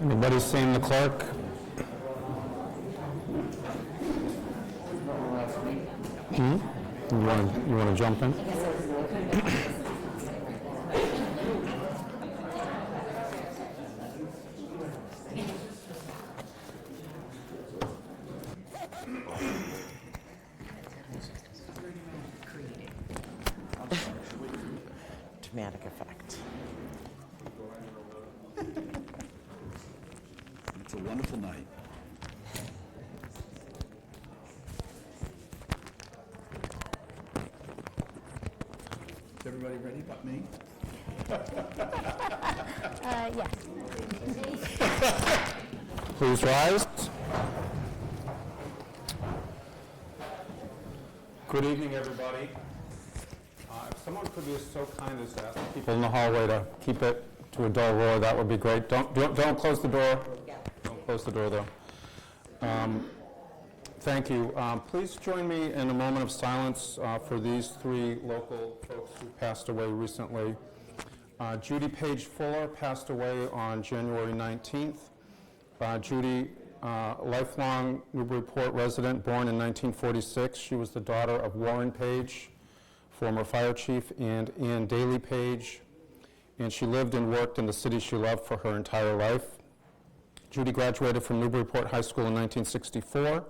Anybody seen the clerk? You want to jump in? Dramatic effect. It's a wonderful night. Is everybody ready but me? Yes. Please rise. Good evening, everybody. If someone could be so kind as to ask people in the hallway to keep it to a dull roar, that would be great. Don't close the door. Don't close the door, though. Thank you. Please join me in a moment of silence for these three local folks who passed away recently. Judy Page Fuller passed away on January 19th. Judy, lifelong Newburyport resident, born in 1946. She was the daughter of Warren Page, former fire chief, and Ann Daly Page, and she lived and worked in the city she loved for her entire life. Judy graduated from Newburyport High School in 1964.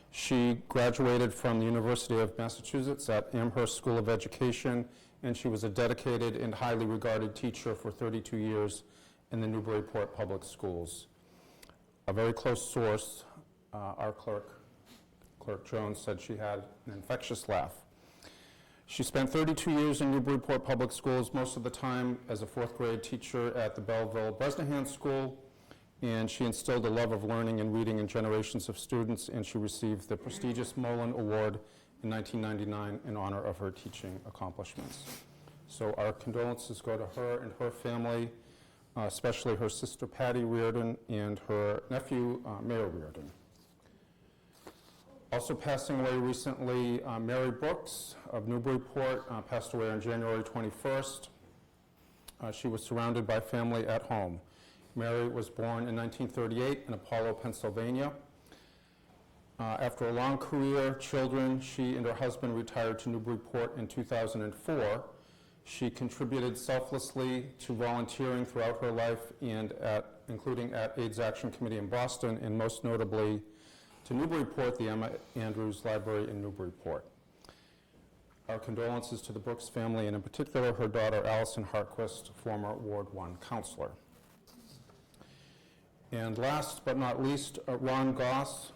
She graduated from the University of Massachusetts at Amherst School of Education, and she was a dedicated and highly regarded teacher for 32 years in the Newburyport Public Schools. A very close source, our clerk Jones, said she had an infectious laugh. She spent 32 years in Newburyport Public Schools, most of the time as a fourth grade teacher at the Belleville Bresnahan School, and she instilled a love of learning and reading in generations of students, and she received the prestigious Mullen Award in 1999 in honor of her teaching accomplishments. So our condolences go to her and her family, especially her sister Patty Reardon and her nephew Mayor Reardon. Also passing away recently, Mary Brooks of Newburyport passed away on January 21st. She was surrounded by family at home. Mary was born in 1938 in Apollo, Pennsylvania. After a long career, children, she and her husband retired to Newburyport in 2004. She contributed selflessly to volunteering throughout her life, and including at AIDS Action Committee in Boston, and most notably to Newburyport, the Emma Andrews Library in Newburyport. Our condolences to the Brooks family, and in particular her daughter Allison Hartquist, former Ward 1 councillor. And last but not least, Ron Goss,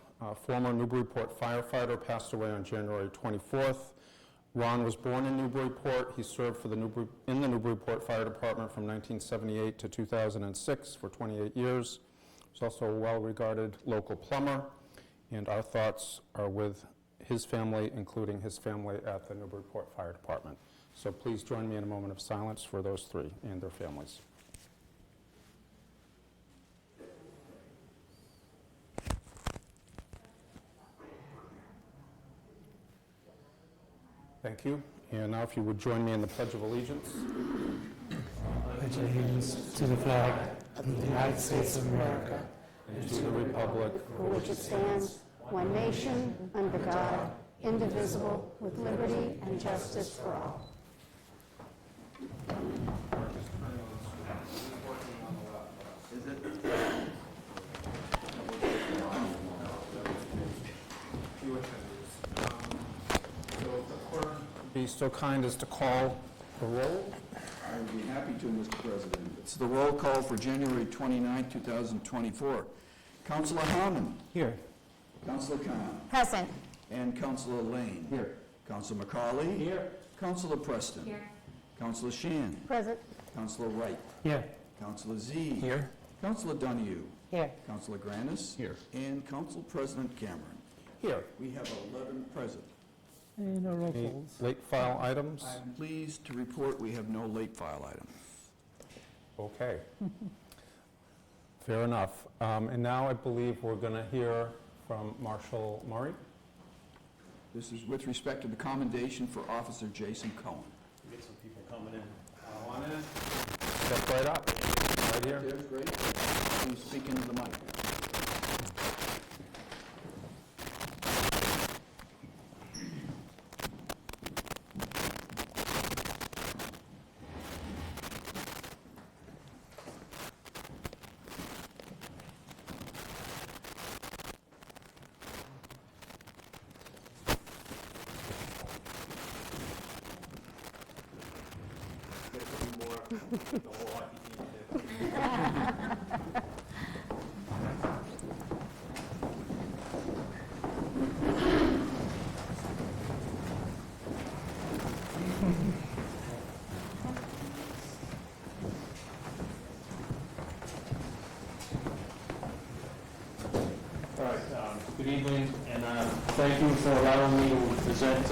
former Newburyport firefighter, passed away on January 24th. Ron was born in Newburyport. He served in the Newburyport Fire Department from 1978 to 2006 for 28 years. He was also a well-regarded local plumber, and our thoughts are with his family, including his family at the Newburyport Fire Department. So please join me in a moment of silence for those three and their families. Thank you. And now if you would join me in the Pledge of Allegiance. Pledge allegiance to the flag of the United States of America And to the republic For which it stands, one nation, under God, indivisible, with liberty and justice for all. be so kind as to call the roll. I would be happy to, Mr. President. It's the roll call for January 29, 2024. Councillor Harmon. Here. Councillor Khan. Present. And Councillor Lane. Here. Councillor McCauley. Here. Councillor Preston. Here. Councillor Shan. Present. Councillor Wright. Here. Councillor Z. Here. Councillor Donahue. Here. Councillor Granis. Here. And Council President Cameron. Here. We have 11 present. And no roll Any calls. late file items? I'm pleased to report we have no late file items. Okay. Fair enough. And now I believe we're going to hear from Marshal Murray. This is with respect to the commendation for Officer Jason Cohen. Get some people coming in. On in. Step right up. Right here. There's great. please speak into the mic. All right, good evening, and thank you for allowing me to present a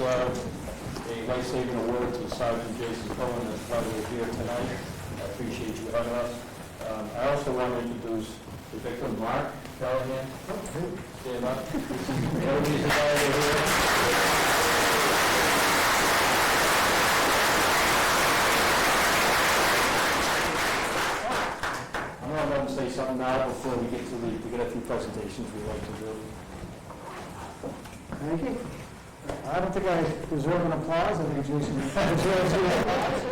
life-saving award to Sergeant Jason Cohen as part of here tonight. I appreciate you having us. I also want to introduce the victim, Mark Callahan. Stand up. Everybody's invited here. I'm going to say something now before we get to we get a few presentations we'd like to do. Thank you. I don't think I deserve an applause. I think Jason deserves an applause.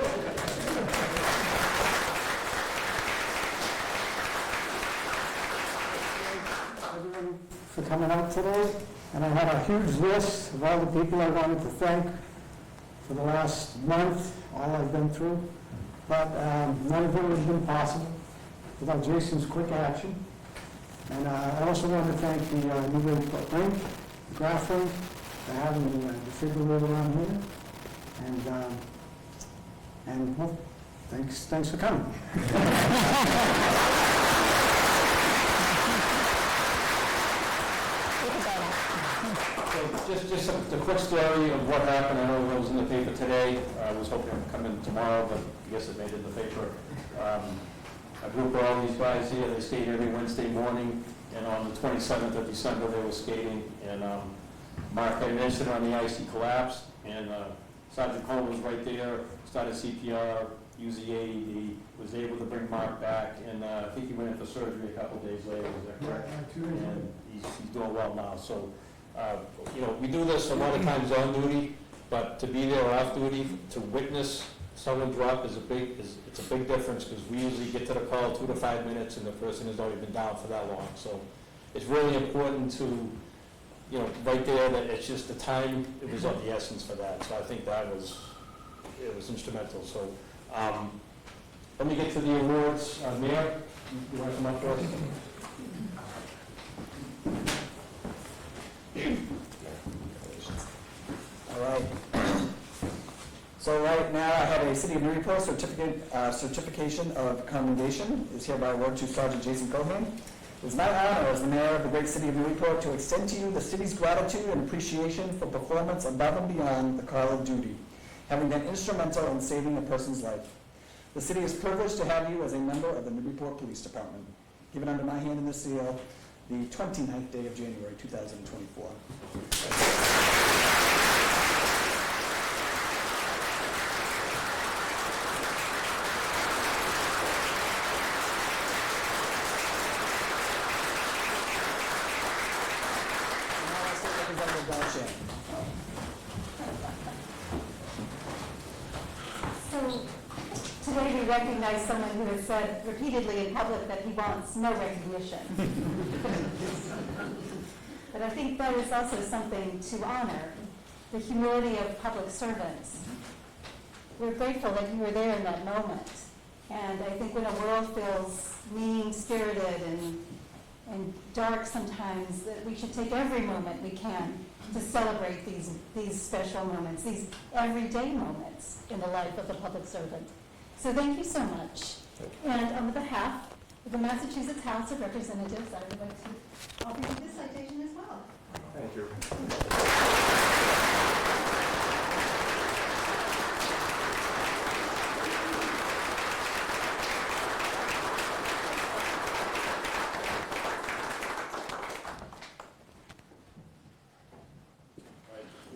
Everyone for coming out today. And I had a huge list of all the people I wanted to thank for the last month, all I've been through. But none of it would have been possible without Jason's quick action. And I also want to thank the Newburyport Link, the Graph Link, for having the defibrillator on here. And well, thanks for coming. So just a quick story of what happened. I know it was in the paper today. I was hoping it would come in tomorrow, but I guess it made it in the paper. A group of all these guys here, they skate every Wednesday morning, and on the 27th of December they were skating, and Mark had an incident on the ice, he collapsed, and Sergeant Cole was right there, started CPR, used the AED, was able to bring Mark back, and I think he went in for surgery a couple days later, is that correct? And he's doing well now. So, you know, we do this a lot of times on duty, but to be there off duty, to witness someone drop it's a big difference, because we usually get to the call 2 to 5 minutes and the person has already been down for that long. So it's really important to, you know, right there, that it's just the time, it was of the essence for that. So I think that was, it was instrumental. So let me get to the awards. Mayor, you want to come up to us? All right. So right now, I have a City of Newburyport certification of commendation is hereby awarded to Sergeant Jason Cohen. It is my honor as the mayor of the great City of Newburyport to extend to you the city's gratitude and appreciation for performance above and beyond the call of duty, having been instrumental in saving a person's life. The city is privileged to have you as a member of the Newburyport Police Department. Given under my hand in this seal, the 29th day of January, 2024. So today we recognize someone who has said repeatedly in public that he wants no recognition. But I think that is also something to honor, the humility of public servants. We're grateful that you were there in that moment. And I think when a world feels mean-spirited and dark sometimes, that we should take every moment we can to celebrate these special moments, these everyday moments in the life of a public servant. So thank you so much. And on behalf of the Massachusetts House of Representatives, I would like to offer you this citation as well. Thank you.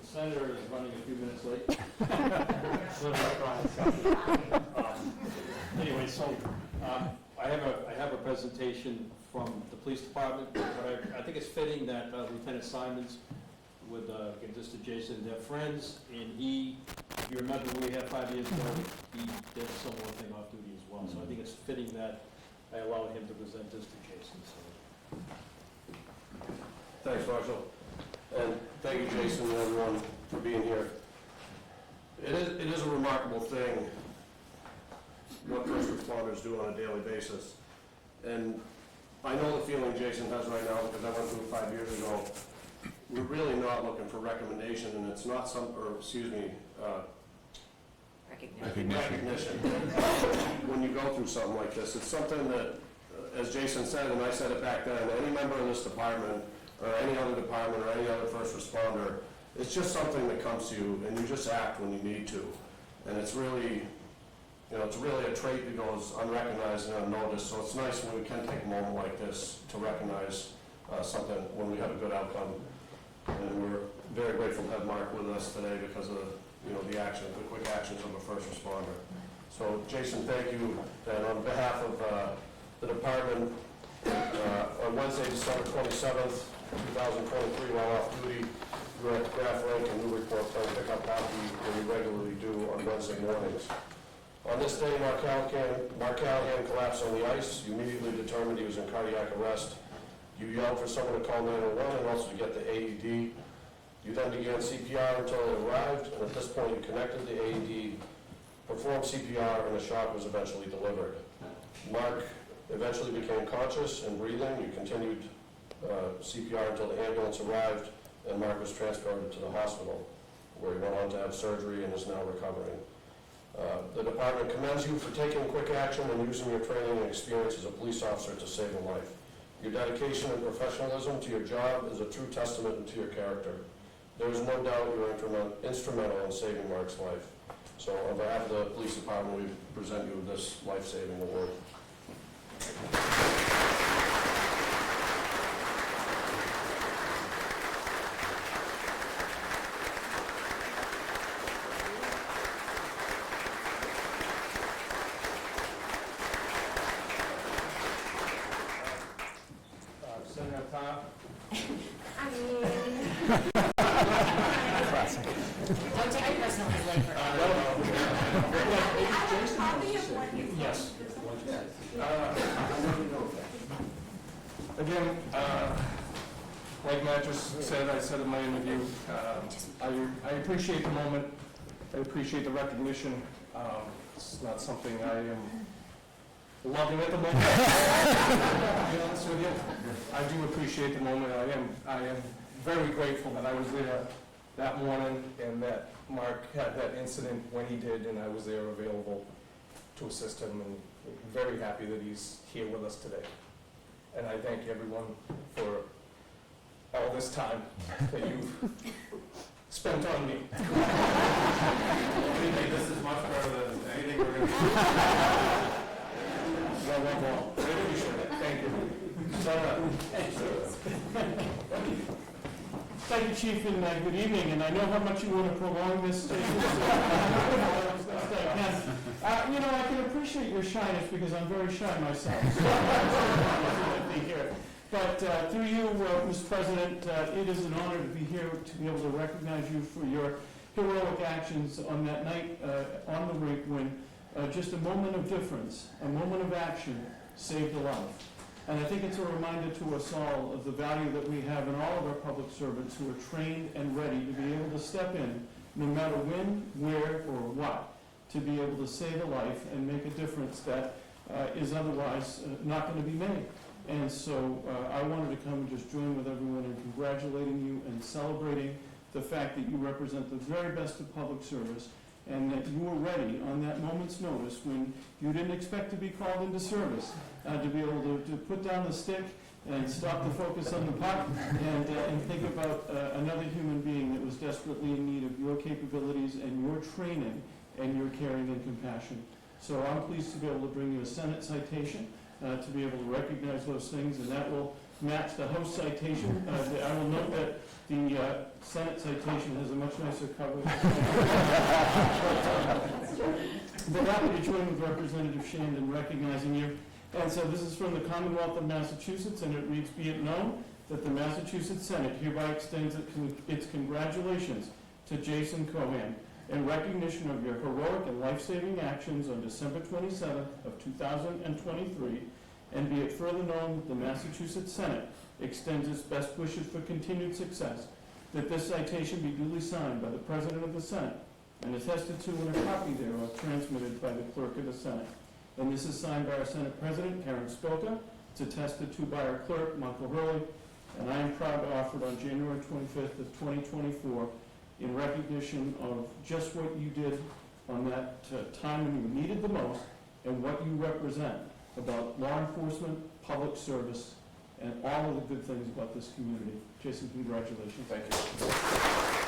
The senator is running a few minutes late. Anyway, so I have have a presentation from the police department, but I think it's fitting that Lieutenant Simons with, again, just adjacent, they're friends, and he, if you remember, we had 5 years ago, he did a similar thing off duty as well. So I think it's fitting that I allow him to present this to Jason, so. Thanks, Marshall. And thank you, Jason, and everyone for being here. It is a remarkable thing what first responders do on a daily basis. And I know the feeling Jason has right now because I went through it 5 years ago. We're really not looking for recommendation, and it's not recognition. When you go through something like this, it's something that, as Jason said, and I said it back then, any member of this department, or any other department, or any other first responder, it's just something that comes to you, and you just act when you need to. And it's really, it's really a trait that goes unrecognized and unnoticed, so it's nice when we can take a moment like this to recognize something when we have a good outcome. And we're very grateful to have Mark with us today because of, the quick actions of a first responder. So, Jason, thank you. And on behalf of the department, on Wednesday, December 27th, 2023, while off duty, we're at Graph Lake in Newburyport playing pickup hockey when we regularly do on Wednesday mornings. On this day, Mark Callahan collapsed on the ice. You immediately determined he was in cardiac arrest. You yelled for someone to call 911 and also to get the AED. You then began CPR until it arrived, and at this point you connected the AED, performed CPR, and the shock was eventually delivered. Mark eventually became conscious and breathing. You continued CPR until the ambulance arrived, and Mark was transported to the hospital, where he went on to have surgery and is now recovering. The department commends you for taking quick action and using your training and experience as a police officer to save a life. Your dedication and professionalism to your job is a true testament to your character. There is no doubt you were instrumental in saving Mark's life. So on behalf of the police department, we present you with this life-saving award. Senator Top. Don't take it personally, Laker. Yes. Again, like Matt just said, I said in my interview, I appreciate the moment. I appreciate the recognition. It's not something I am loving at the moment. To be honest with you, I do appreciate the moment. I am very grateful that I was there that morning and that Mark had that incident when he did, and I was there available to assist him, and very happy that he's here with us today. And I thank everyone for all this time that you've spent on me. This is much better than anything we're going to do. Well, I appreciate it. Thank you. Thank you, Chief, and good evening. And I know how much you want to prolong this. I can appreciate your shyness because I'm very shy myself. But through you, Mr. President, it is an honor to be here to be able to recognize you for your heroic actions on that night on the rink when just a moment of difference, a moment of action saved a life. And I think it's a reminder to us all of the value that we have in all of our public servants who are trained and ready to be able to step in, no matter when, where, or what, to be able to save a life and make a difference that is otherwise not going to be made. And so I wanted to come and just join with everyone in congratulating you and celebrating the fact that you represent the very best of public service and that you were ready on that moment's notice when you didn't expect to be called into service, to be able to put down the stick and stop the focus on the puck and think about another human being that was desperately in need of your capabilities and your training and your caring and compassion. So I'm pleased to be able to bring you a Senate citation to be able to recognize those things, and that will match the House citation. I will note that the Senate citation has a much nicer cover. But happy to join with Representative Shand in recognizing you. And so this is from the Commonwealth of Massachusetts, and it reads, "Be it known that the Massachusetts Senate hereby extends its congratulations to Jason Cohen in recognition of your heroic and life-saving actions on December 27th of 2023, and be it further known that the Massachusetts Senate extends its best wishes for continued success, that this citation be duly signed by the President of the Senate and attested to and a copy thereof transmitted by the Clerk of the Senate. And this is signed by our Senate President, Karen Spilka. It's attested to by our Clerk, Michael Hurley, and I am proud to offer it on January 25th of 2024 in recognition of just what you did on that time when you needed the most and what you represent about law enforcement, public service, and all of the good things about this community. Jason, congratulations. Thank you.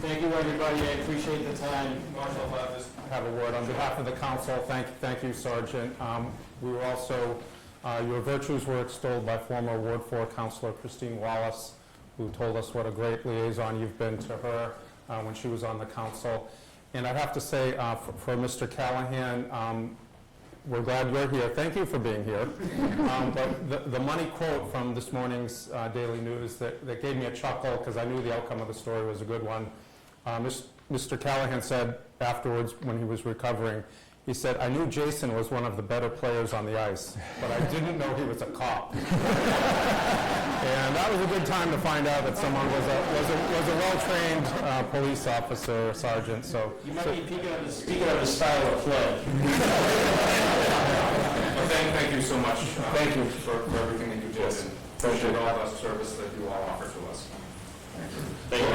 Thank you, everybody. I appreciate the time. Marshall, if I just have a word on behalf of the council. Thank you, Sergeant. We were also, your virtues were extolled by former Ward 4 Councillor Christine Wallace, who told us what a great liaison you've been to her when she was on the council. And I'd have to say, for Mr. Callahan, we're glad you're here. Thank you for being here. But the money quote from this morning's Daily News that gave me a chuckle, because I knew the outcome of the story was a good one. Mr. Callahan said afterwards, when he was recovering, he said, "I knew Jason was one of the better players on the ice, but I didn't know he was a cop." And that was a good time to find out that someone was a well-trained police officer, sergeant. So You might be speaking of the style of play. well, thank you so much. Thank you. For everything that you did. And appreciate all the service that you all offer to us. Thank you. We'll get a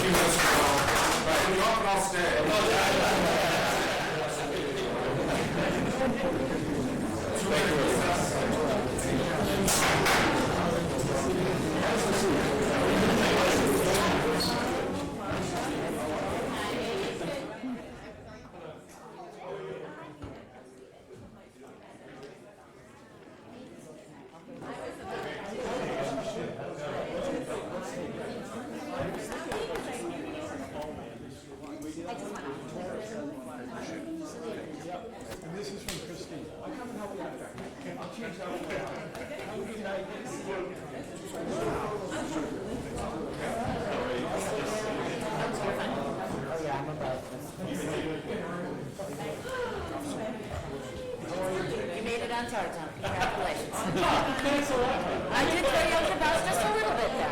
few minutes from you up and I'll stay. This is from Christine. You made it on time, Tom. Congratulations. I did throw you under the bus just a little bit there.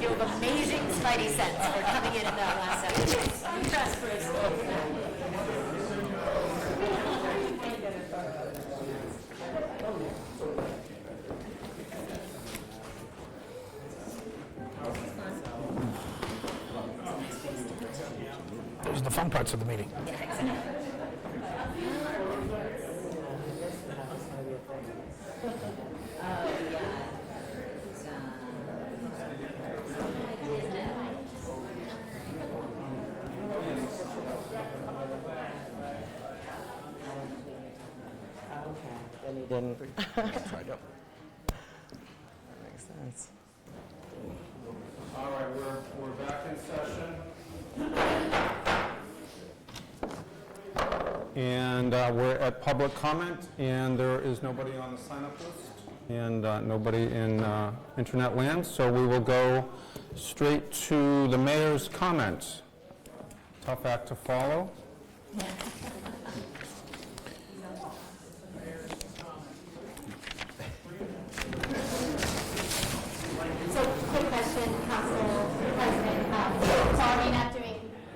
You have amazing spidey sense for coming in that last second. Those are the fun parts of the meeting. Then he didn't. That makes sense. All right, we're back in session. And we're at public comment, and there is nobody on the sign-up list, and nobody in internet land, so we will go straight to the mayor's comment. Tough act to follow. So, quick question, Council President. So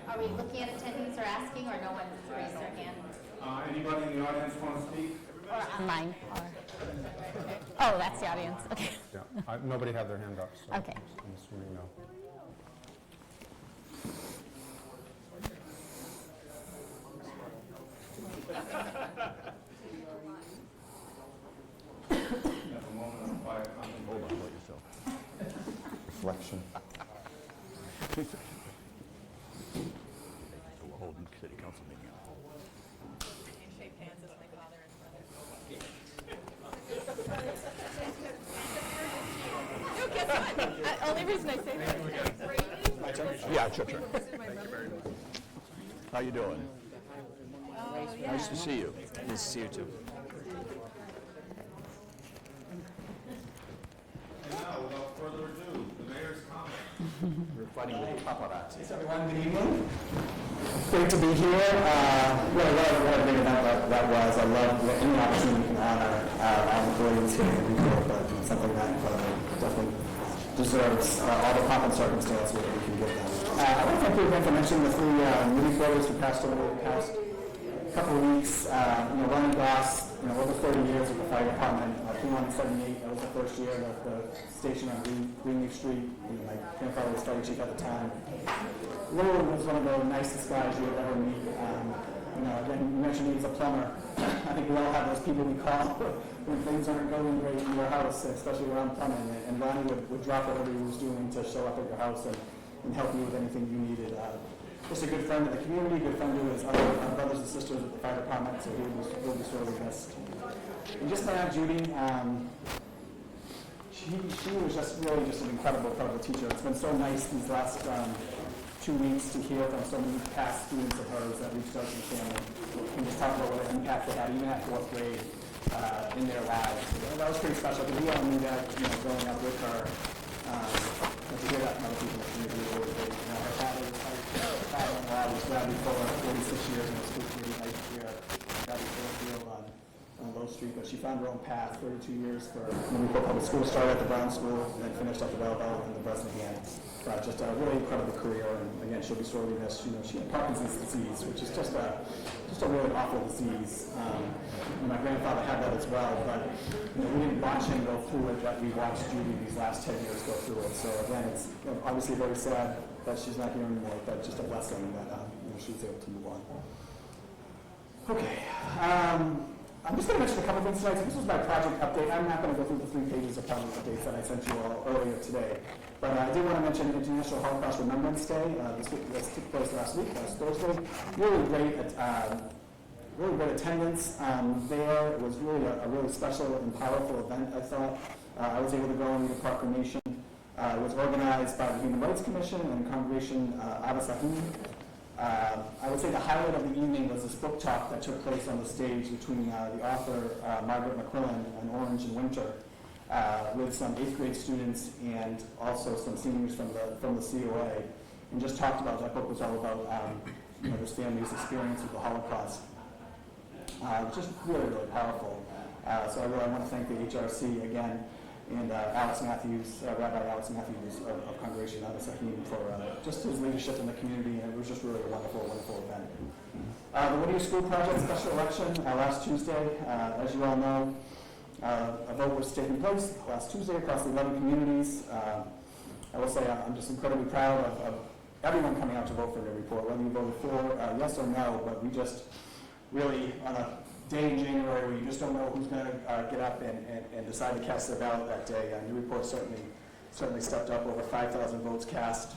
are we looking at attendance or asking, or no one's raised their hand? Anybody in the audience want to speak? Or online? Oh, that's the audience, okay. Yeah, nobody had their hand up, so Okay. I'm assuming no. Have a moment of quiet contemplation. Reflection. So we're holding city council meeting. Only reason I say that. My turn? Yeah, it's your turn. How you doing? Nice to see you. Nice to see you too. And now, without further ado, the mayor's comment. We're fighting with paparazzi. Thanks, everyone. Good evening. Great to be here. Really love what a big event that was. I love any opportunity we can honor our employees here in Newburyport, but something that definitely deserves all the pomp and circumstance we can give them. I want to thank you again for mentioning the three Newburyporters who passed away the past couple of weeks. Ronnie Glass, over 30 years with the fire department. Came on in 78. That was the first year of the station on Greenleaf Street. My grandfather was fire chief at the time. Lou was one of the nicest guys you would ever meet. Again, you mentioned he was a plumber. I think we all have those people we call when things aren't going great in your house, especially around plumbing. And Ronnie would drop whatever he was doing to show up at your house and help you with anything you needed. Just a good friend of the community, good friend to his other brothers and sisters at the fire department, so he was really sorely missed. And just my Aunt Judy, she was really an incredible teacher. It's been so nice these last 2 weeks to hear from so many past students of hers that reached out to the family and just talk about what an impact they had, even at 4th grade, in their lives. That was pretty special, because we all knew that, growing up with her, and to hear that from other people in the community was really great. Her father-in-law was Bradley Fuller, 46 years in the school committee, nice career, Bradley Fuller Field on Low Street, but she found her own path, 32 years for Newburyport Public School, started at the Brown School, and then finished at the Belleville and the Bresnahan. Just a really incredible career, and again, she'll be sorely missed. She had Parkinson's disease, which is just a really awful disease. My grandfather had that as well, but we didn't watch him go through it, but we watched Judy these last 10 years go through it. So again, it's obviously very sad that she's not here anymore, but just a blessing that she's able to move on. Okay. I'm just going to mention a couple things tonight. So this was my project update. I'm not going to go through the 3 pages of project updates that I sent you all earlier today. But I did want to mention International Holocaust Remembrance Day. This took place last week, last Thursday. Really great attendance there. It was really a really special and powerful event, I thought. I was able to go and lead a proclamation. It was organized by the Human Rights Commission and Congregation Abba Sahim. I would say the highlight of the evening was this book talk that took place on the stage between the author Margaret McQuillan and Orange and Winter, with some 8th grade students and also some seniors from the COA, and just talked about, that book was all about this family's experience with the Holocaust. Just really, really powerful. So I really want to thank the HRC again, and Alex Matthews, Rabbi Alex Matthews of Congregation Abba Sahim, for just his leadership in the community, and it was just really a wonderful, wonderful event. The Whittier School Project special election last Tuesday, as you all know, a vote was taking place last Tuesday across the 11 communities. I will say I'm just incredibly proud of everyone coming out to vote for Newburyport, whether you voted for, yes or no, but we just really, on a day in January where you just don't know who's going to get up and decide to cast their ballot that day. Newburyport certainly stepped up. Over 5,000 votes cast.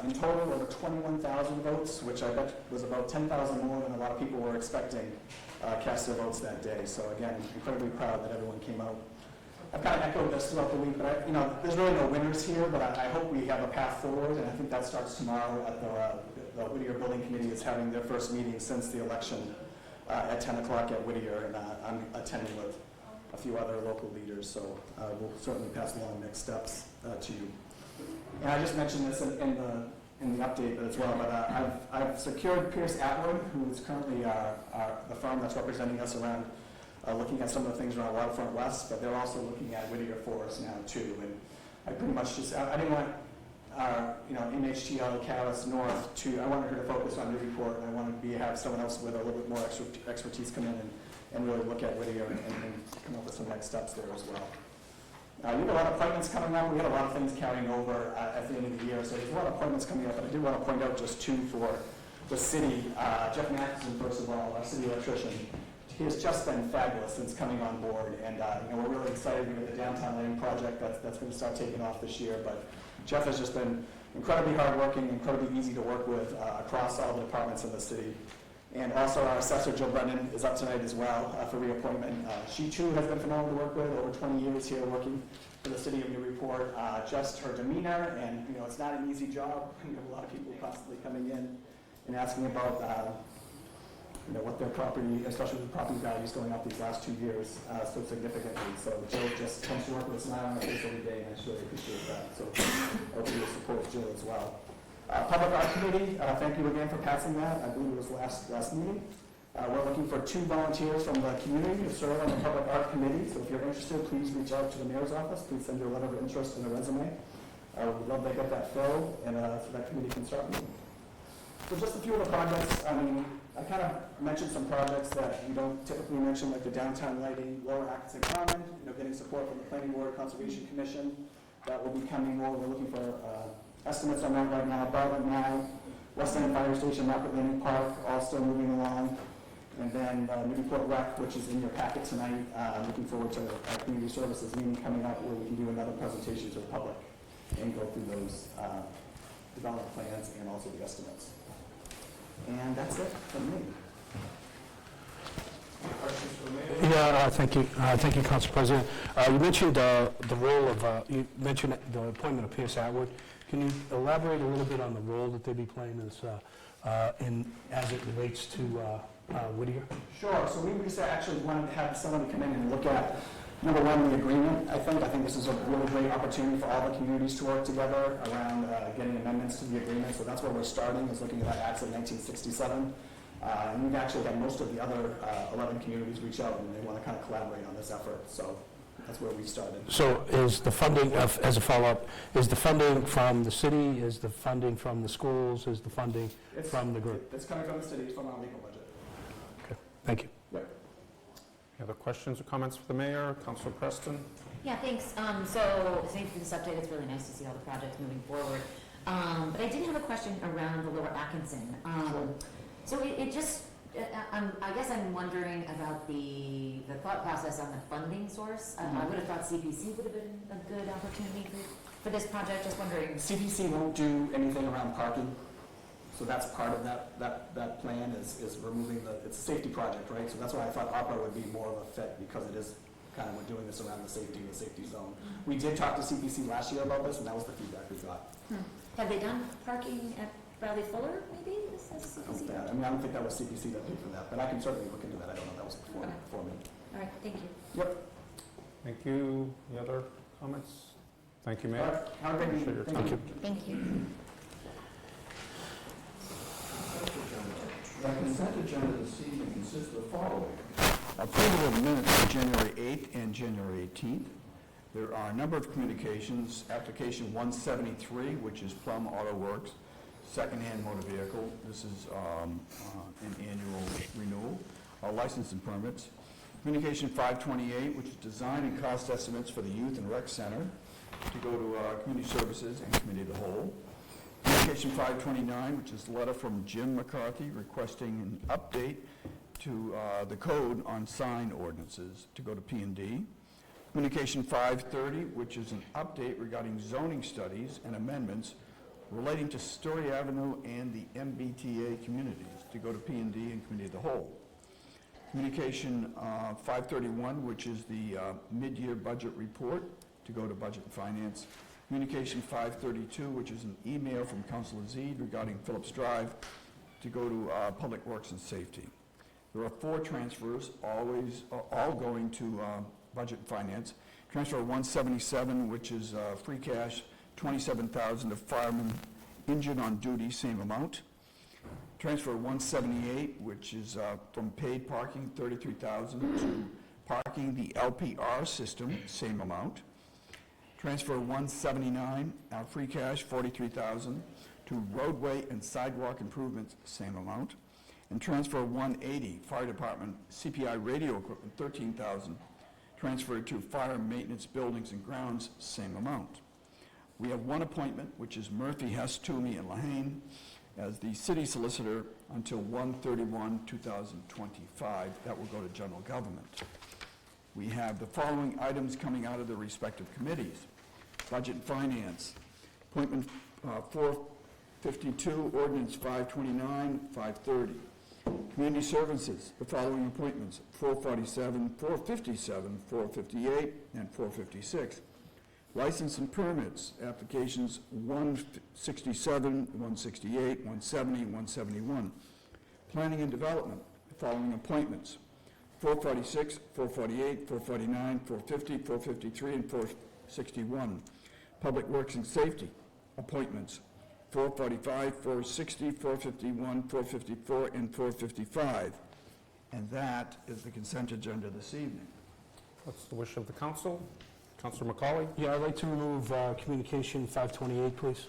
In total, over 21,000 votes, which I bet was about 10,000 more than a lot of people were expecting, cast their votes that day. So again, incredibly proud that everyone came out. I've kind of echoed this throughout the week, but there's really no winners here, but I hope we have a path forward, and I think that starts tomorrow at the Whittier Building Committee is having their first meeting since the election. At 10 o'clock at Whittier, and I'm attending with a few other local leaders, so we'll certainly pass along next steps to you. And I just mentioned this in the update as well, but I've secured Pierce Atwood, who is currently the firm that's representing us around looking at some of the things around Waterfront West, but they're also looking at Whittier for us now too. And I pretty much I didn't want MHTL, Calais North I wanted her to focus on Newburyport, and I wanted to have someone else with a little bit more expertise come in and really look at Whittier and come up with some next steps there as well. We have a lot of appointments coming up. We had a lot of things carrying over at the end of the year, so there's a lot of appointments coming up, but I do want to point out just 2 for the city. Jeff Matheson, first of all, our city electrician. He has just been fabulous since coming on board, and we're really excited with the downtown lane project that's going to start taking off this year, but Jeff has just been incredibly hardworking, incredibly easy to work with across all the departments in the city. And also our assessor, Jill Brennan, is up tonight as well for reappointment. She too has been phenomenal to work with, over 20 years here working for the city of Newburyport. Just her demeanor, and it's not an easy job. We have a lot of people constantly coming in and asking about what their property, especially with property values going up these last 2 years so significantly. So Jill just comes to work with a smile on her face every day, and I just really appreciate that. So hopefully you'll support Jill as well. Public Art Committee, thank you again for passing that. I believe it was last meeting. We're looking for 2 volunteers from the community to serve on the Public Art Committee. So if you're interested, please reach out to the mayor's office. Please send your letter of interest and a resume. We'd love to get that filled, and so that committee can start moving. So just a few of the projects. I kind of mentioned some projects that you don't typically mention, like the downtown lighting, Lower Atkinson Common, getting support from the Planning Board, Conservation Commission. That will be coming more. We're looking for estimates on that right now. Bartlett Mile, West End Fire Station, Market Landing Park, all still moving along. And then Newburyport Rec, which is in your packet tonight. Looking forward to our community services meeting coming up where we can do another presentation to the public and go through those development plans and also the estimates. And that's it from me. Questions for me? Yeah, thank you. Thank you, Council President. You mentioned the role of, you mentioned the appointment of Pierce Atwood. Can you elaborate a little bit on the role that they be playing as it relates to Whittier? Sure. So we just actually wanted to have someone come in and look at, number one, the agreement. I think this is a really great opportunity for all the communities to work together around getting amendments to the agreement. So that's where we're starting, is looking at that Act of 1967. And we've actually had most of the other 11 communities reach out, and they want to kind of collaborate on this effort. So that's where we started. So is the funding, as a follow-up, is the funding from the city, is the funding from the schools, is the funding from the group? It's coming from the city, it's from our legal budget. Okay, thank you. Yep. Any other questions or comments for the mayor? Councilor Preston? Yeah, thanks. So thank you for this update. It's really nice to see all the projects moving forward. But I did have a question around the Lower Atkinson. So it just, I guess I'm wondering about the thought process on the funding source. I would have thought CPC would have been a good opportunity for this project. Just wondering. CPC won't do anything around parking. So that's part of that plan is removing it's a safety project, right? So that's why I thought ARPA would be more of a fit, because it is kind of, we're doing this around the safety zone. We did talk to CPC last year about this, and that was the feedback we got. Have they done parking at Bradley Fuller, maybe? I don't think that was CPC that paid for that, but I can certainly look into that. I don't know, that was before me. All right, thank you. Yep. Thank you. Any other comments? Thank you, Mayor. Have a great Appreciate your meeting. time. Thank you. The consent agenda this evening consists of the following. Approval of minutes of January 8th and January 18th. There are a number of communications. Application 173, which is Plum Auto Works, secondhand motor vehicle. This is an annual renewal. License and permits. Communication 528, which is design and cost estimates for the Youth and Rec Center, to go to Community Services and Committee of the Whole. Communication 529, which is a letter from Jim McCarthy requesting an update to the code on sign ordinances, to go to P&D. Communication 530, which is an update regarding zoning studies and amendments relating to Story Avenue and the MBTA communities, to go to P&D and Committee of the Whole. Communication 531, which is the mid-year budget report, to go to Budget and Finance. Communication 532, which is an email from Councillor Zeed regarding Phillips Drive, to go to Public Works and Safety. There are 4 transfers, all going to Budget and Finance. Transfer 177, which is free cash, $27,000 to firemen injured on duty, same amount. Transfer 178, which is from paid parking, $33,000 to parking the LPR system, same amount. Transfer 179, free cash, $43,000 to roadway and sidewalk improvements, same amount. And transfer 180, fire department CPI radio equipment, $13,000. Transferred to fire maintenance buildings and grounds, same amount. We have 1 appointment, which is Murphy, Hess, Toomey, and Lahane as the city solicitor until 1/31/2025. That will go to general government. We have the following items coming out of the respective committees. Budget and Finance, appointment 452, ordinance 529, 530. Community Services, the following appointments: 447, 457, 458, and 456. License and permits, applications 167, 168, 170, 171. Planning and development, following appointments: 446, 448, 449, 450, 453, and 461. Public Works and Safety, appointments: 445, 460, 451, 454, and 455. And that is the consent agenda this evening. What's the wish of the council? Councillor McCauley? Yeah, I'd like to remove communication 528, please.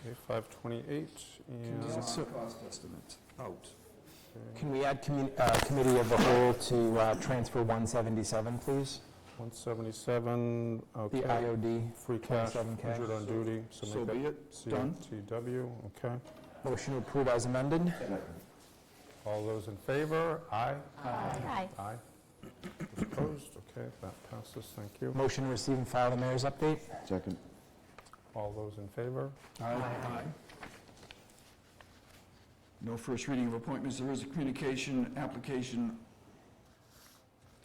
Okay, 528, and... Cost estimates, out. Can we add committee of the whole to transfer 177, please? 177, okay. The IOD, Free cash, 27K. injured on duty, so So make be that it, done. CTW, okay. Motion to approve as amended? All those in favor? Aye? Aye. Aye. Opposed? Okay, that passes, thank you. Motion to receive and file the mayor's update? Second. All those in favor? Aye. No first reading of appointments. There is a communication application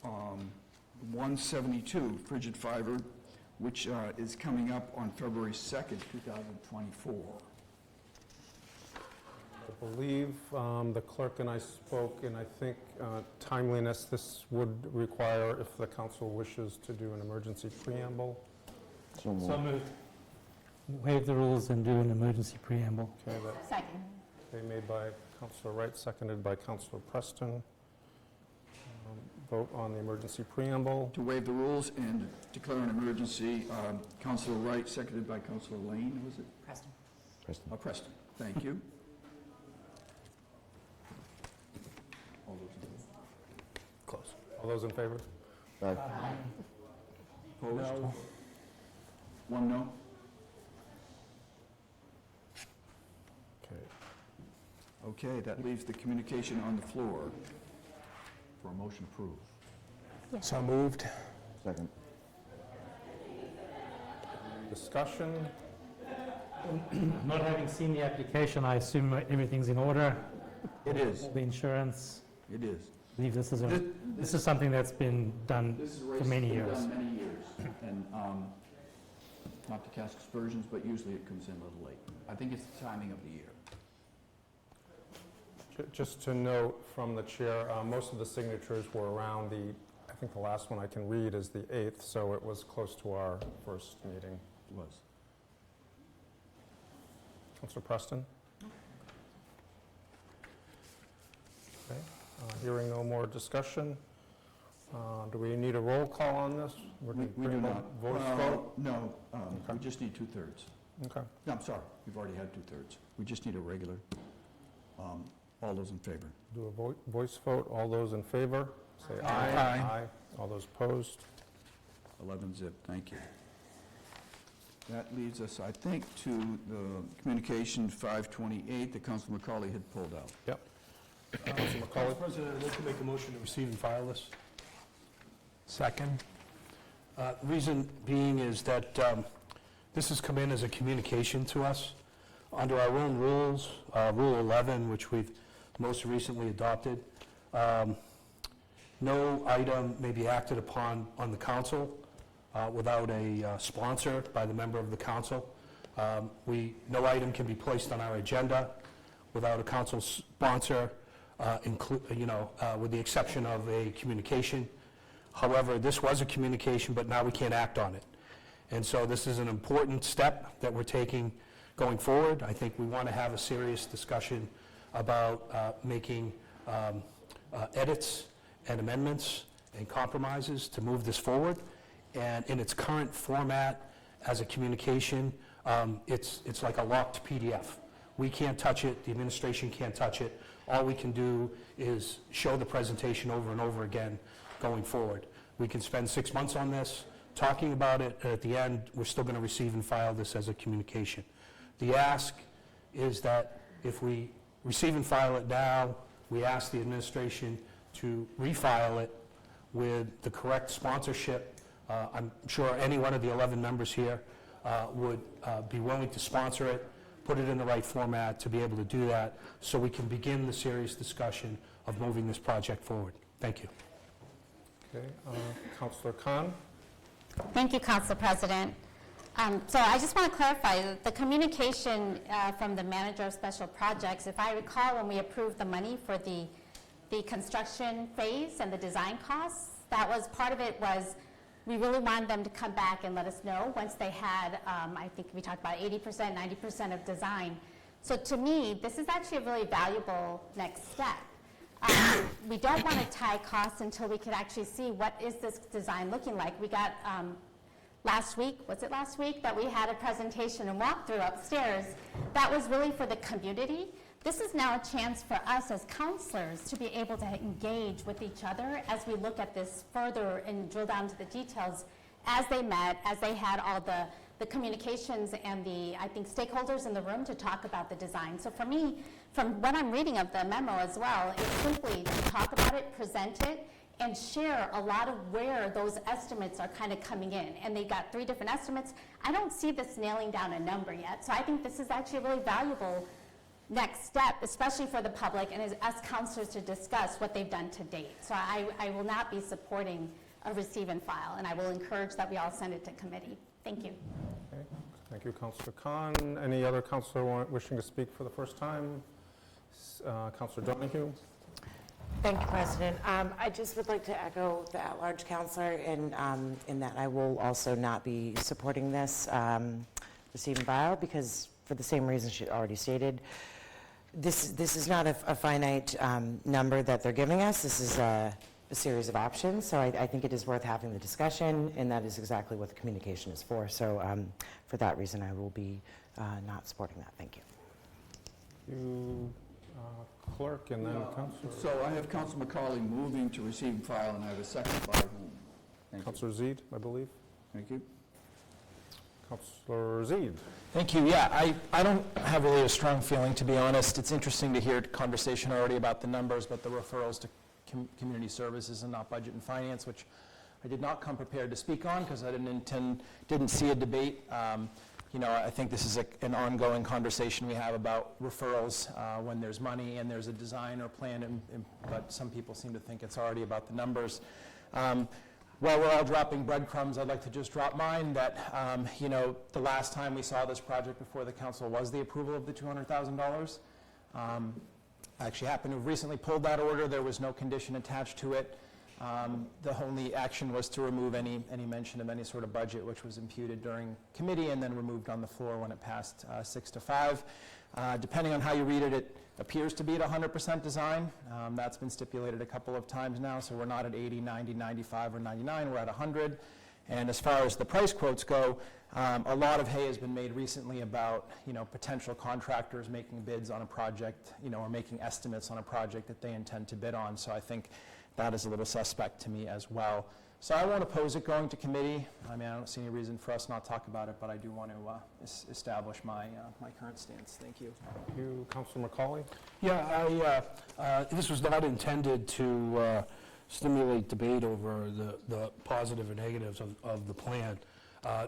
172, Frigid Fiber, which is coming up on February 2nd, 2024. I believe the clerk and I spoke, and I think timeliness, this would require, if the council wishes to do an emergency preamble. So moved. Waive the rules and do an emergency preamble. Okay, that Second. they made by Councillor Wright, seconded by Councillor Preston. Vote on the emergency preamble. To waive the rules and declare an emergency, Councillor Wright, seconded by Councillor Lane, was it? Preston. Preston, thank you. All those in favor? Close. All those in favor? Opposed? No. One no? Okay. Okay, that leaves the communication on the floor for a motion approved. So moved. Second. Discussion? Not having seen the application, I assume everything's in order. It is, The insurance, it is. I believe this is something that's been done This is a for race many that's been years. done many years, and not to cast aspersions, but usually it comes in a little late. I think it's the timing of the year. Just to note from the chair, most of the signatures were around I think the last one I can read is the 8th, so it was close to our first meeting. It was. Councillor Preston? Okay, hearing no more discussion, do we need a roll call on this? We're We gonna do bring not. a voice vote? No, we Okay. just need 2/3. Okay. No, I'm sorry, we've already had 2/3. We just need a regular. All those in favor? Do a voice vote. All those in favor, say aye. Aye. Aye. All those opposed? 11 zip, thank you. That leads us, I think, to the communication 528 that Councilor McCauley had pulled out. Yep. Councilor Council McCauley? President, I'd like to make a motion to receive and file this. Second. Reason being is that this has come in as a communication to us. Under our own rules, Rule 11, which we've most recently adopted, no item may be acted upon on the council without a sponsor by the member of the council. No item can be placed on our agenda without a council sponsor, with the exception of a communication. However, this was a communication, but now we can't act on it. And so this is an important step that we're taking going forward. I think we want to have a serious discussion about making edits and amendments and compromises to move this forward. And in its current format as a communication, it's like a locked PDF. We can't touch it, the administration can't touch it. All we can do is show the presentation over and over again going forward. We can spend 6 months on this, talking about it, and at the end, we're still going to receive and file this as a communication. The ask is that if we receive and file it now, we ask the administration to refile it with the correct sponsorship. I'm sure any one of the 11 members here would be willing to sponsor it, put it in the right format to be able to do that, so we can begin the serious discussion of moving this project forward. Thank you. Okay, Councillor Khan? Thank you, Council President. So I just want to clarify that the communication from the manager of special projects, if I recall, when we approved the money for the construction phase and the design costs, that was part of it was we really wanted them to come back and let us know once they had, I think we talked about 80%, 90% of design. So to me, this is actually a really valuable next step. We don't want to tie costs until we could actually see what is this design looking like. We got last week, was it last week, that we had a presentation and walkthrough upstairs. That was really for the community. This is now a chance for us as councillors to be able to engage with each other as we look at this further and drill down to the details as they met, as they had all the communications and the, I think, stakeholders in the room to talk about the design. So for me, from what I'm reading of the memo as well, it's simply to talk about it, present it, and share a lot of where those estimates are kind of coming in. And they got 3 different estimates. I don't see this nailing down a number yet. So I think this is actually a really valuable next step, especially for the public and as us councillors to discuss what they've done to date. So I will not be supporting a receive and file, and I will encourage that we all send it to committee. Thank you. Okay. Thank you, Councillor Khan. Any other councillor wishing to speak for the first time? Councillor Donahue. Thank you, President. I just would like to echo the at-large councillor in that I will also not be supporting this receive and file because for the same reasons she already stated. This is not a finite number that they're giving us. This is a series of options, so I think it is worth having the discussion, and that is exactly what the communication is for. So for that reason, I will be not supporting that. Thank you. You, Clerk, and then Councillor. So I have Councillor McCauley moving to receive and file, and I have a second by whom? Thank you. Councillor Zeid, I believe. Thank you. Councillor Zeid. Thank you. Yeah, I don't have really a strong feeling, to be honest. It's interesting to hear conversation already about the numbers, but the referrals to community services and not budget and finance, which I did not come prepared to speak on because I didn't see a debate. You know, I think this is an ongoing conversation we have about referrals when there's money and there's a design or plan, but some people seem to think it's already about the numbers. While we're all dropping breadcrumbs, I'd like to just drop mine that, you know, the last time we saw this project before the council was the approval of the $200,000. I actually happen to have recently pulled that order. There was no condition attached to it. The only action was to remove any mention of any sort of budget, which was imputed during committee and then removed on the floor when it passed 6-5. Depending on how you read it, it appears to be at 100% design. That's been stipulated a couple of times now, so we're not at 80, 90, 95, or 99. We're at 100. And as far as the price quotes go, a lot of hay has been made recently about, you know, potential contractors making bids on a project, you know, or making estimates on a project that they intend to bid on. So I think that is a little suspect to me as well. So I won't oppose it going to committee. I mean, I don't see any reason for us not to talk about it, but I do want to establish my current stance. Thank you. Thank you, Councillor McCauley. Yeah, this was not intended to stimulate debate over the positive and negatives of the plan,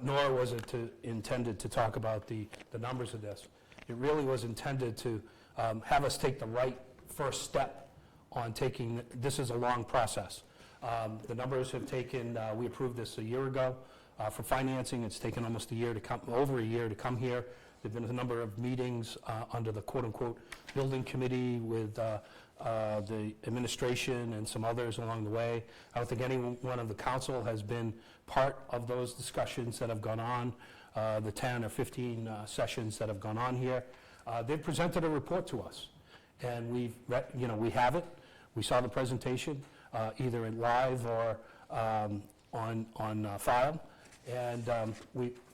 nor was it intended to talk about the numbers of this. It really was intended to have us take the right first step on taking, this is a long process. The numbers have taken, we approved this a year ago for financing. It's taken almost a year to come, over a year to come here. There've been a number of meetings under the quote-unquote building committee with the administration and some others along the way. I don't think anyone of the council has been part of those discussions that have gone on, the 10 or 15 sessions that have gone on here. They've presented a report to us, and we have it. We saw the presentation, either in live or on file, and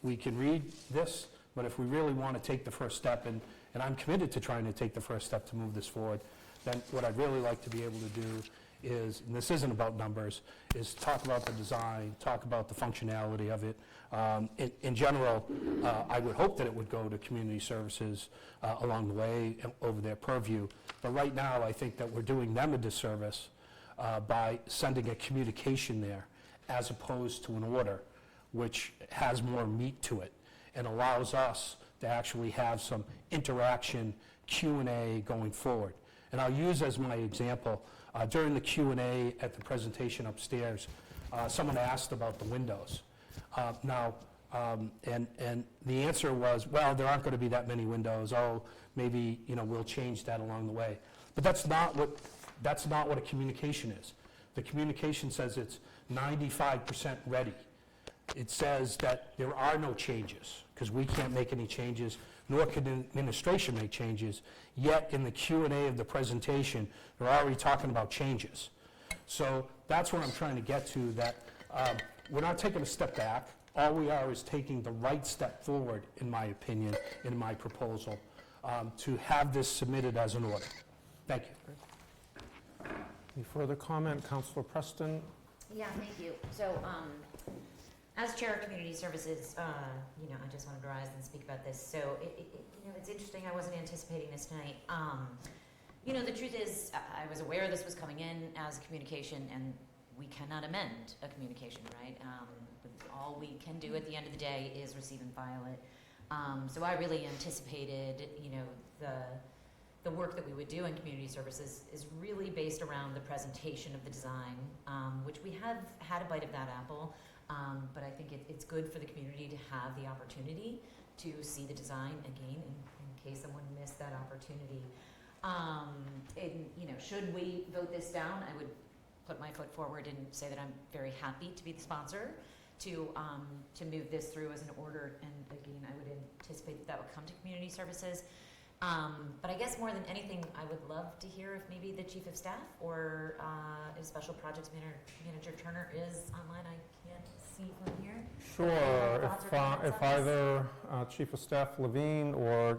we can read this, but if we really want to take the first step, and I'm committed to trying to take the first step to move this forward, then what I'd really like to be able to do is, and this isn't about numbers, is talk about the design, talk about the functionality of it. In general, I would hope that it would go to community services along the way over their purview. But right now, I think that we're doing them a disservice by sending a communication there as opposed to an order, which has more meat to it and allows us to actually have some interaction, Q&A going forward. And I'll use as my example, during the Q&A at the presentation upstairs, someone asked about the windows. Now, And the answer was, well, there aren't going to be that many windows. Oh, maybe, we'll change that along the way. But that's not what a communication is. The communication says it's 95% ready. It says that there are no changes, because we can't make any changes, nor can the administration make changes. Yet in the Q&A of the presentation, they're already talking about changes. So that's what I'm trying to get to, that we're not taking a step back. All we are is taking the right step forward, in my opinion, in my proposal, to have this submitted as an order. Thank you. Any further comment? Councillor Preston? Yeah, thank you. So, as Chair of Community Services, I just wanted to rise and speak about this. So, it's interesting, I wasn't anticipating this tonight. The truth is, I was aware this was coming in as a communication, and we cannot amend a communication, right? All we can do at the end of the day is receive and file it. So I really anticipated, the work that we would do in community services is really based around the presentation of the design, which we have had a bite of that apple, but I think it's good for the community to have the opportunity to see the design again in case someone missed that opportunity. Should we vote this down, I would put my foot forward and say that I'm very happy to be the sponsor to move this through as an order, and again, I would anticipate that would come to community services. But I guess more than anything, I would love to hear if maybe the Chief of Staff or if Special Projects Manager Turner is online. I can't see from here. Sure. If either Chief of Staff Levine or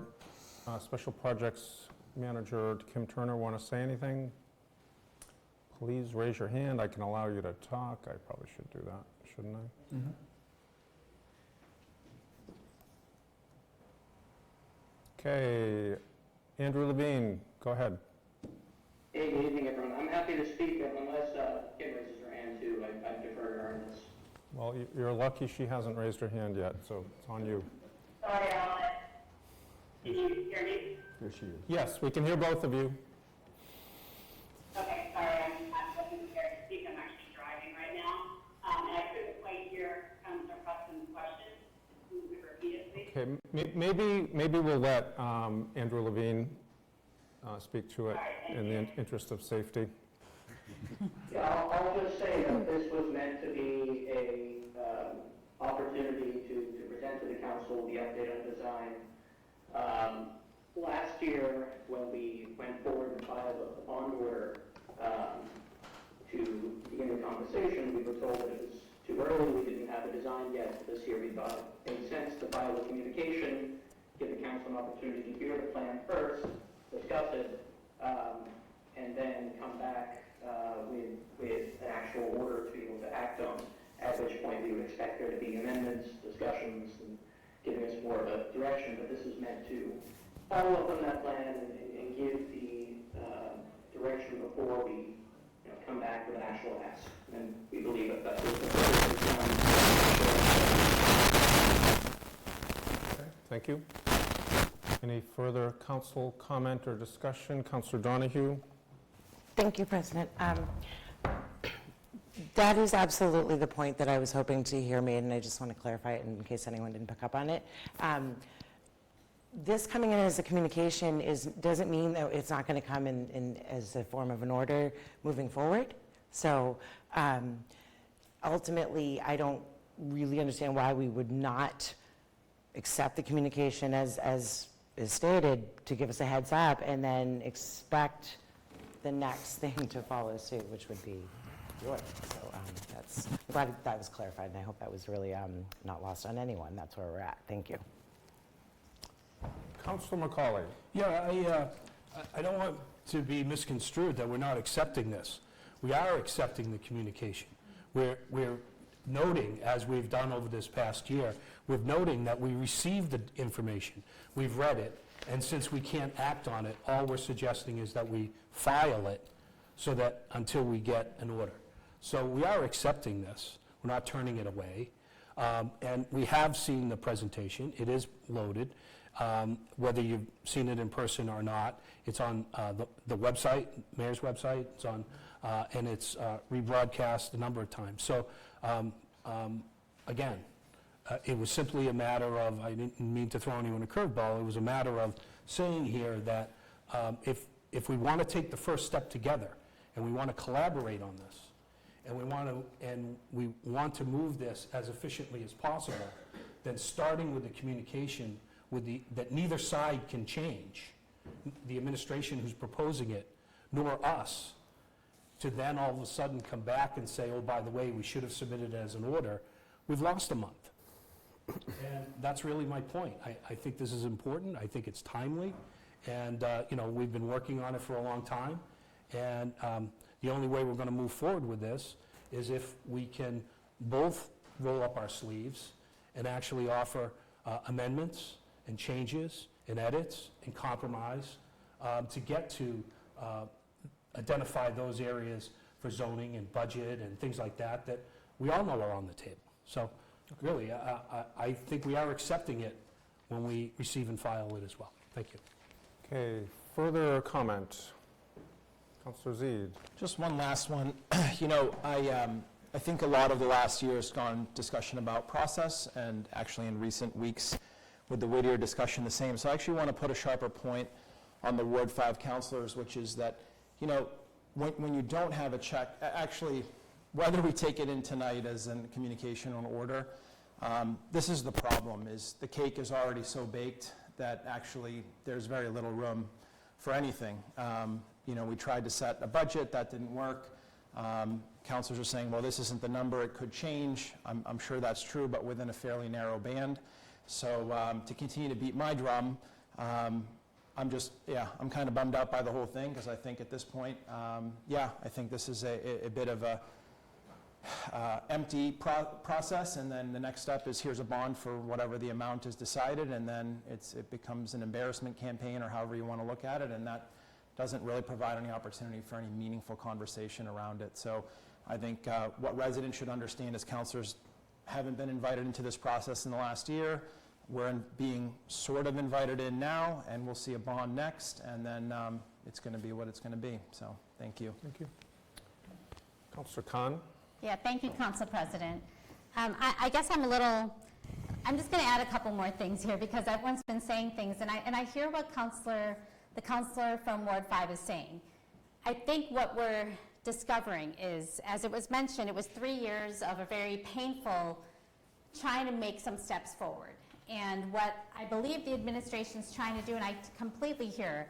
Special Projects Manager Kim Turner want to say anything, please raise your hand. I can allow you to talk. I probably should do that, shouldn't I? Mm-hmm. Okay, Andrew Levine, go ahead. Hey, good evening, everyone. I'm happy to speak unless Kim raises her hand too. I defer to her on this. Well, you're lucky she hasn't raised her hand yet, so it's on you. Sorry, can you hear me? Here she is. Yes, we can hear both of you. Okay, sorry, I'm wasn't prepared to speak. I'm actually driving right now, and I couldn't quite hear Councilor Preston's question. Can you repeat it, please? Okay, maybe we'll let Andrew Levine speak to it in the interest of safety. Yeah, I'll just say that this was meant to be a opportunity to present to the council the update on design. Last year, when we went forward and filed a bond order to begin the conversation, we were told that it was too early, we didn't have a design yet. This year we thought it made sense to file a communication, give the council an opportunity to hear the plan first, discuss it, and then come back with an actual order to be able to act on, at which point we would expect there to be amendments, discussions, and giving us more of a direction. But this is meant to follow up on that plan and give the direction before we come back with an actual ask. And we believe that that's what Okay, thank you. Any further council comment or discussion? Councillor Donahue? Thank you, President. That is absolutely the point that I was hoping to hear made, and I just want to clarify it in case anyone didn't pick up on it. This coming in as a communication doesn't mean that it's not going to come in as a form of an order moving forward. So ultimately, I don't really understand why we would not accept the communication as is stated to give us a heads up and then expect the next thing to follow suit, which would be yours. So I'm glad that was clarified, and I hope that was really not lost on anyone. That's where we're at. Thank you. Councillor McCauley? Yeah, I don't want to be misconstrued that we're not accepting this. We are accepting the communication. We're noting, as we've done over this past year, we're noting that we received the information, we've read it, and since we can't act on it, all we're suggesting is that we file it so that until we get an order. So we are accepting this. We're not turning it away. And we have seen the presentation. It is loaded. Whether you've seen it in person or not, it's on the website, Mayor's website. It's on, and it's rebroadcast a number of times. So again, It was simply a matter of, I didn't mean to throw anyone a curveball, it was a matter of saying here that if we want to take the first step together, and we want to collaborate on this, and we want to move this as efficiently as possible, then starting with the communication that neither side can change, the administration who's proposing it, nor us, to then all of a sudden come back and say, oh, by the way, we should have submitted it as an order, we've lost a month. And that's really my point. I think this is important. I think it's timely. And, we've been working on it for a long time. And the only way we're going to move forward with this is if we can both roll up our sleeves and actually offer amendments and changes and edits and compromise to get to identify those areas for zoning and budget and things like that that we all know are on the table. So really, I think we are accepting it when we receive and file it as well. Thank you. Okay, further comment? Councillor Zede. Just one last one. I think a lot of the last year has gone discussion about process, and actually in recent weeks with the Whittier discussion the same. So I actually want to put a sharper point on the Ward 5 councillors, which is that, when you don't have a check, actually, whether we take it in tonight as a communication on order, this is the problem, is the cake is already so baked that actually there's very little room for anything. We tried to set a budget, that didn't work. Councilors are saying, well, this isn't the number, it could change. I'm sure that's true, but within a fairly narrow band. So to continue to beat my drum, I'm kind of bummed out by the whole thing, because I think at this point, I think this is a bit of a empty process, and then the next step is here's a bond for whatever the amount is decided, and then it becomes an embarrassment campaign, or however you want to look at it, and that doesn't really provide any opportunity for any meaningful conversation around it. So I think what residents should understand is councilors haven't been invited into this process in the last year. We're being sort of invited in now, and we'll see a bond next, and then it's going to be what it's going to be. So thank you. Thank you. Councillor Khan. Yeah, thank you, Council President. I guess I'm just going to add a couple more things here, because everyone's been saying things, and I hear what the councillor from Ward 5 is saying. I think what we're discovering is, as it was mentioned, it was 3 years of a very painful trying to make some steps forward. And what I believe the administration's trying to do, and I completely hear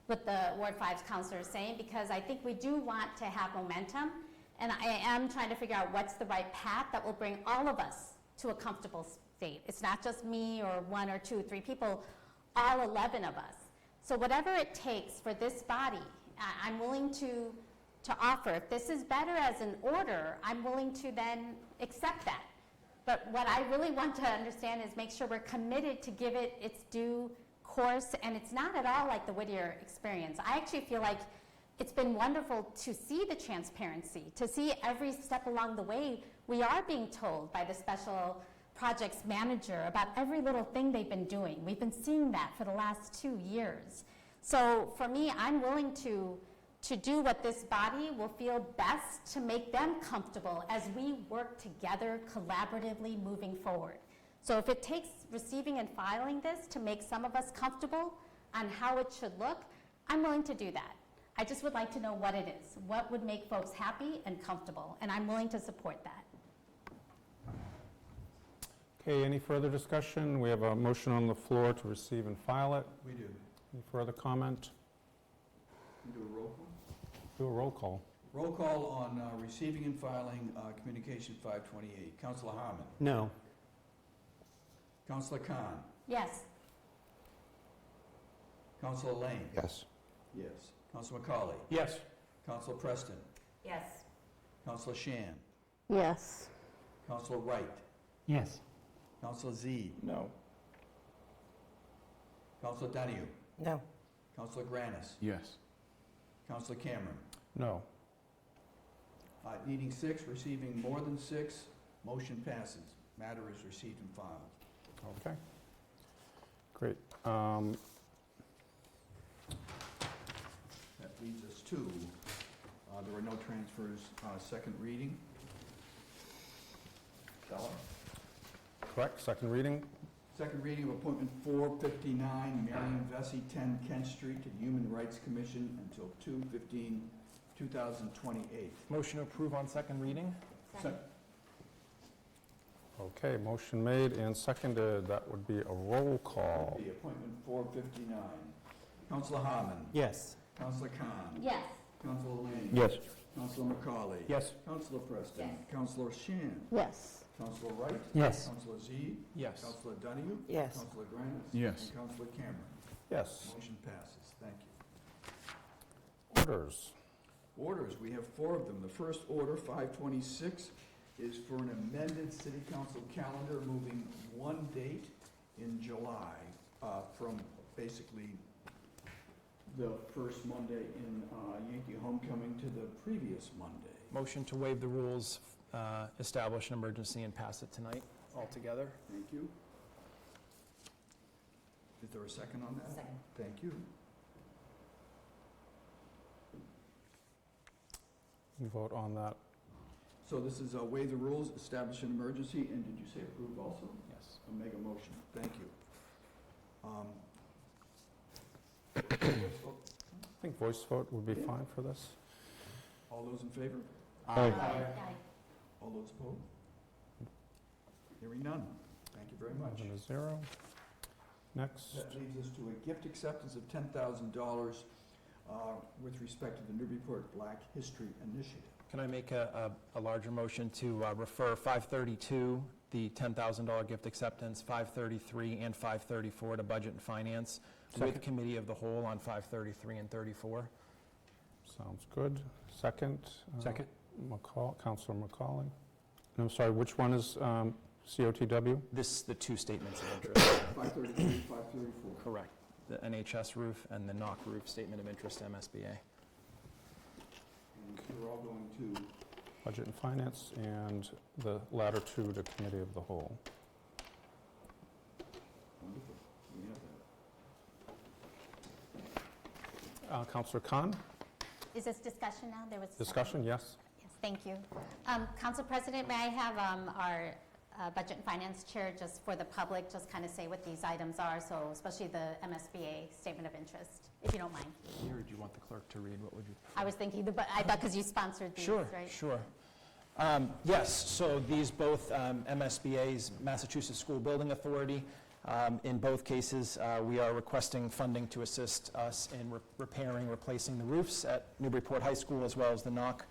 what the Ward 5's councillor is saying, because I think we do want to have momentum, and I am trying to figure out what's the right path that will bring all of us to a comfortable state. It's not just me or 1 or 2 or 3 people, all 11 of us. So whatever it takes for this body, I'm willing to offer. If this is better as an order, I'm willing to then accept that. But what I really want to understand is make sure we're committed to give it its due course, and it's not at all like the Whittier experience. I actually feel like it's been wonderful to see the transparency, to see every step along the way. We are being told by the special projects manager about every little thing they've been doing. We've been seeing that for the last 2 years. So for me, I'm willing to do what this body will feel best to make them comfortable as we work together collaboratively moving forward. So if it takes receiving and filing this to make some of us comfortable on how it should look, I'm willing to do that. I just would like to know what it is, what would make folks happy and comfortable, and I'm willing to support that. Okay, any further discussion? We have a motion on the floor to receive and file it. We do. Any further comment? We do a roll call? Do a roll call. Roll call on receiving and filing Communication 528. Councillor Harmon. No. Councillor Khan. Yes. Councillor Lane. Yes. Yes. Councillor McCauley. Yes. Councillor Preston. Yes. Councillor Shan. Yes. Councillor Wright. Yes. Councillor Zede. No. Councillor Donahue. No. Councillor Granis. Yes. Councillor Cameron. No. Needing 6, receiving more than 6, motion passes. Matter is received and filed. Okay. Great. That leads us to, there are no transfers, second reading. Bella? correct? Second reading? Second reading of appointment 459, Marion Vesey, 10 Kent Street, to the Human Rights Commission until 2/15/2028. Motion to approve on second reading? Okay, motion made and seconded. That would be a roll call. The appointment 459. Councillor Harmon. Yes. Councillor Khan. Yes. Councillor Lane. Yes. Councillor McCauley. Yes. Councillor Preston. Yes. Councillor Shan. Yes. Councillor Wright. Yes. Councillor Z. Yes. Councillor Donahue. Yes. Councillor Grant. Yes. And Councillor Cameron. Yes. Motion passes. Thank you. Orders. Orders, we have 4 of them. The first order, 526, is for an amended city council calendar, moving one date in July from basically the first Monday in Yankee Homecoming to the previous Monday. Motion to waive the rules, establish an emergency, and pass it tonight altogether. Thank you. Is there a second on that? Second. Thank you. We vote on that. So this is waive the rules, establish an emergency, and did you say approve also? Yes. A mega motion. Thank you. I think voice vote would be fine for this. All those in favor? Aye. All those opposed? Hearing none. Thank you very much. 11-0. Next. That leads us to a gift acceptance of $10,000 with respect to the Newburyport Black History Initiative. Can I make a larger motion to refer 532, the $10,000 gift acceptance, 533 and 534 to Budget and Finance, with Committee of the Whole on 533 and 34? Sounds good. Second? Second. Councilor McCauley. I'm sorry, which one is COTW? The two statements of interest. 533, 534. Correct. The NHS roof and the knock roof statement of interest to MSBA. And we're all going to Budget and Finance, and the latter two to Committee of the Whole. wonderful. We have that. Councilor Khan? Is this discussion now? There was Discussion, yes? Yes, thank you. Council President, may I have our Budget and Finance Chair, just for the public, just kind of say what these items are, so especially the MSBA Statement of Interest, if you don't mind. Here, do you want the clerk to read? What would you prefer? I was thinking, but I thought because you sponsored these, Sure, right? sure. Yes, so these both MSBA's, Massachusetts School Building Authority. In both cases, we are requesting funding to assist us in repairing, replacing the roofs at Newburyport High School, as well as the knock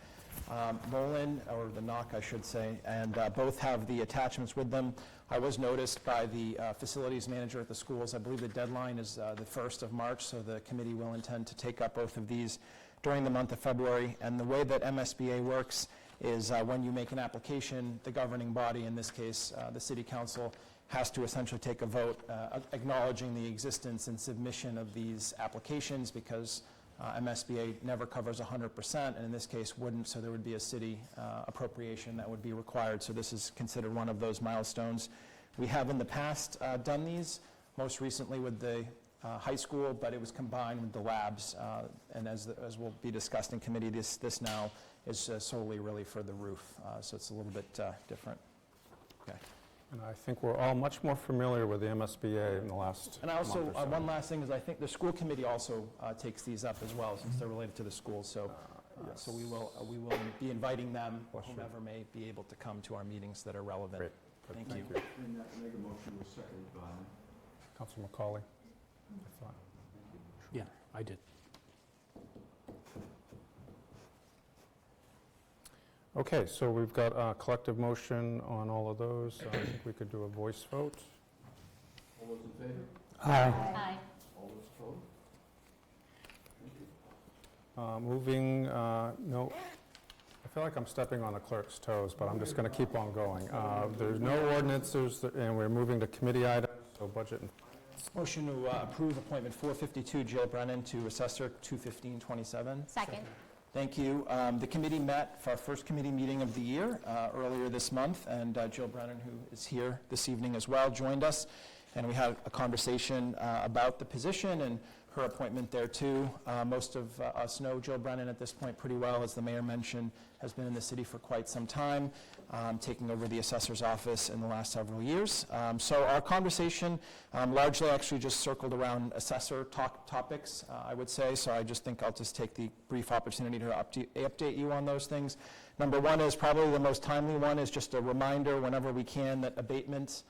Mullen, or the knock, I should say, and both have the attachments with them. I was noticed by the facilities manager at the schools. I believe the deadline is the 1st of March, so the committee will intend to take up both of these during the month of February. And the way that MSBA works is when you make an application, the governing body, in this case, the City Council, has to essentially take a vote acknowledging the existence and submission of these applications, because MSBA never covers 100%, and in this case wouldn't, so there would be a city appropriation that would be required. So this is considered one of those milestones. We have in the past done these, most recently with the high school, but it was combined with the labs, and as will be discussed in committee, this now is solely really for the roof, so it's a little bit different. Okay. And I think we're all much more familiar with the MSBA in the last And also, month or so. one last thing is, I think the school committee also takes these up as well, since they're related to the schools. So, so we will be inviting them, whomever may be able to come to our meetings that are relevant. Great. Thank And you. that mega motion was seconded by? Councilor McCauley? I thought. Yeah, I did. Okay, so we've got a collective motion on all of those. I think we could do a voice vote. All those in favor? Aye. Aye. All those opposed? Thank you. Moving, no, I feel like I'm stepping on the clerk's toes, but I'm just going to keep on going. There's no ordinances, and we're moving to committee items, so budget and Motion to approve appointment 452 Jill Brennan to Assessor 21527. Second. Thank you. The committee met for our first committee meeting of the year earlier this month, and Jill Brennan, who is here this evening as well, joined us, and we had a conversation about the position and her appointment there too. Most of us know Jill Brennan at this point pretty well, as the mayor mentioned, has been in the city for quite some time, taking over the assessor's office in the last several years. So our conversation largely actually just circled around assessor topics, I would say. So I just think I'll just take the brief opportunity to update you on those things. Number one is probably the most timely one, is just a reminder whenever we can that abatements,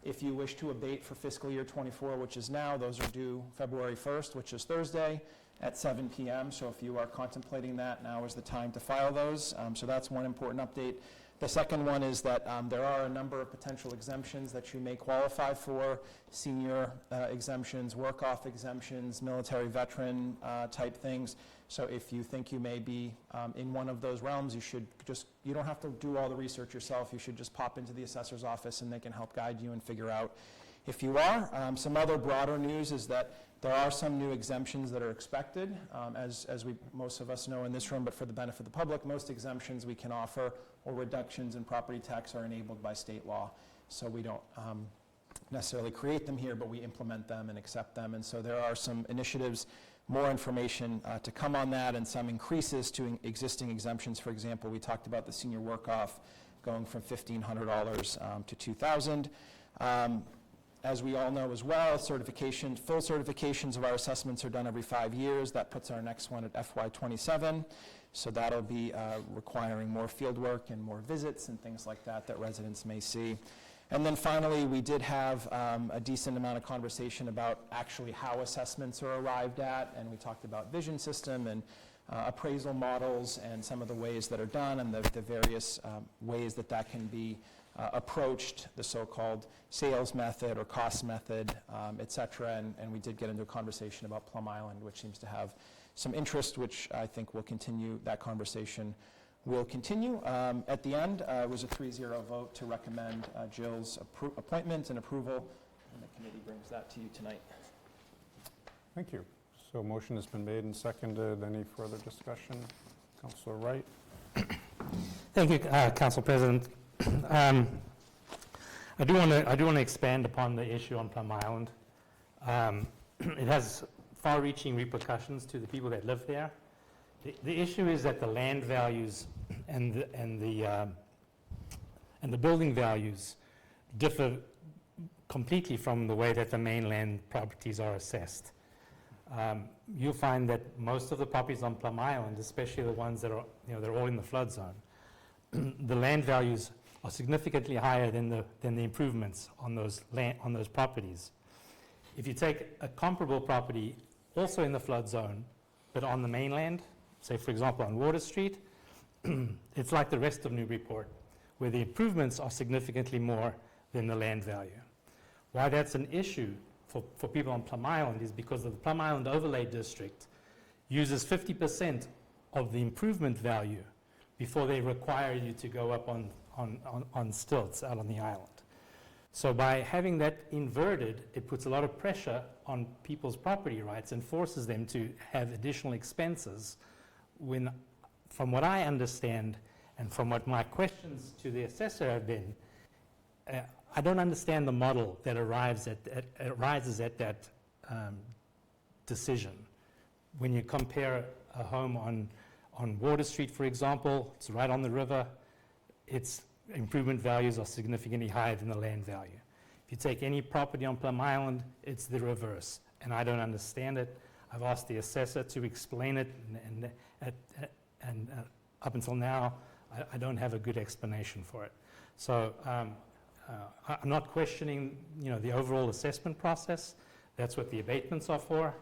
if you wish to abate for fiscal year '24, which is now, those are due February 1st, which is Thursday, at 7 p.m. So if you are contemplating that, now is the time to file those. So that's one important update. The second one is that there are a number of potential exemptions that you may qualify for: senior exemptions, work-off exemptions, military veteran type things. So if you think you may be in one of those realms, you don't have to do all the research yourself. You should just pop into the assessor's office and they can help guide you and figure out if you are. Some other broader news is that there are some new exemptions that are expected. As most of us know in this room, but for the benefit of the public, most exemptions we can offer or reductions in property tax are enabled by state law. So we don't necessarily create them here, but we implement them and accept them. And so there are some initiatives, more information to come on that, and some increases to existing exemptions. For example, we talked about the senior work-off going from $1,500 to $2,000. As we all know as well, full certifications of our assessments are done every 5 years. That puts our next one at FY27. So that'll be requiring more field work and more visits and things like that that residents may see. And then finally, we did have a decent amount of conversation about actually how assessments are arrived at, and we talked about vision system and appraisal models and some of the ways that are done and the various ways that that can be approached, the so-called sales method or cost method, et cetera. And we did get into a conversation about Plum Island, which seems to have some interest, which I think will continue. That conversation will continue. At the end, it was a 3-0 vote to recommend Jill's appointment and approval, and the committee brings that to you tonight. Thank you. So motion has been made and seconded. Any further discussion? Councillor Wright. Thank you, Council President. I do want to expand upon the issue on Plum Island. It has far-reaching repercussions to the people that live there. The issue is that the land values and the building values differ completely from the way that the mainland properties are assessed. You'll find that most of the properties on Plum Island, especially the ones that are, they're all in the flood zone, the land values are significantly higher than the improvements on those properties. If you take a comparable property also in the flood zone, but on the mainland, say for example on Water Street, it's like the rest of Newburyport, where the improvements are significantly more than the land value. Why that's an issue for people on Plum Island is because the Plum Island Overlay District uses 50% of the improvement value before they require you to go up on stilts out on the island. So by having that inverted, it puts a lot of pressure on people's property rights and forces them to have additional expenses when, from what I understand and from what my questions to the assessor have been, I don't understand the model that arises at that decision. When you compare a home on Water Street, for example, it's right on the river, its improvement values are significantly higher than the land value. If you take any property on Plum Island, it's the reverse, and I don't understand it. I've asked the assessor to explain it, and up until now, I don't have a good explanation for it. So I'm not questioning, the overall assessment process. That's what the abatements are for.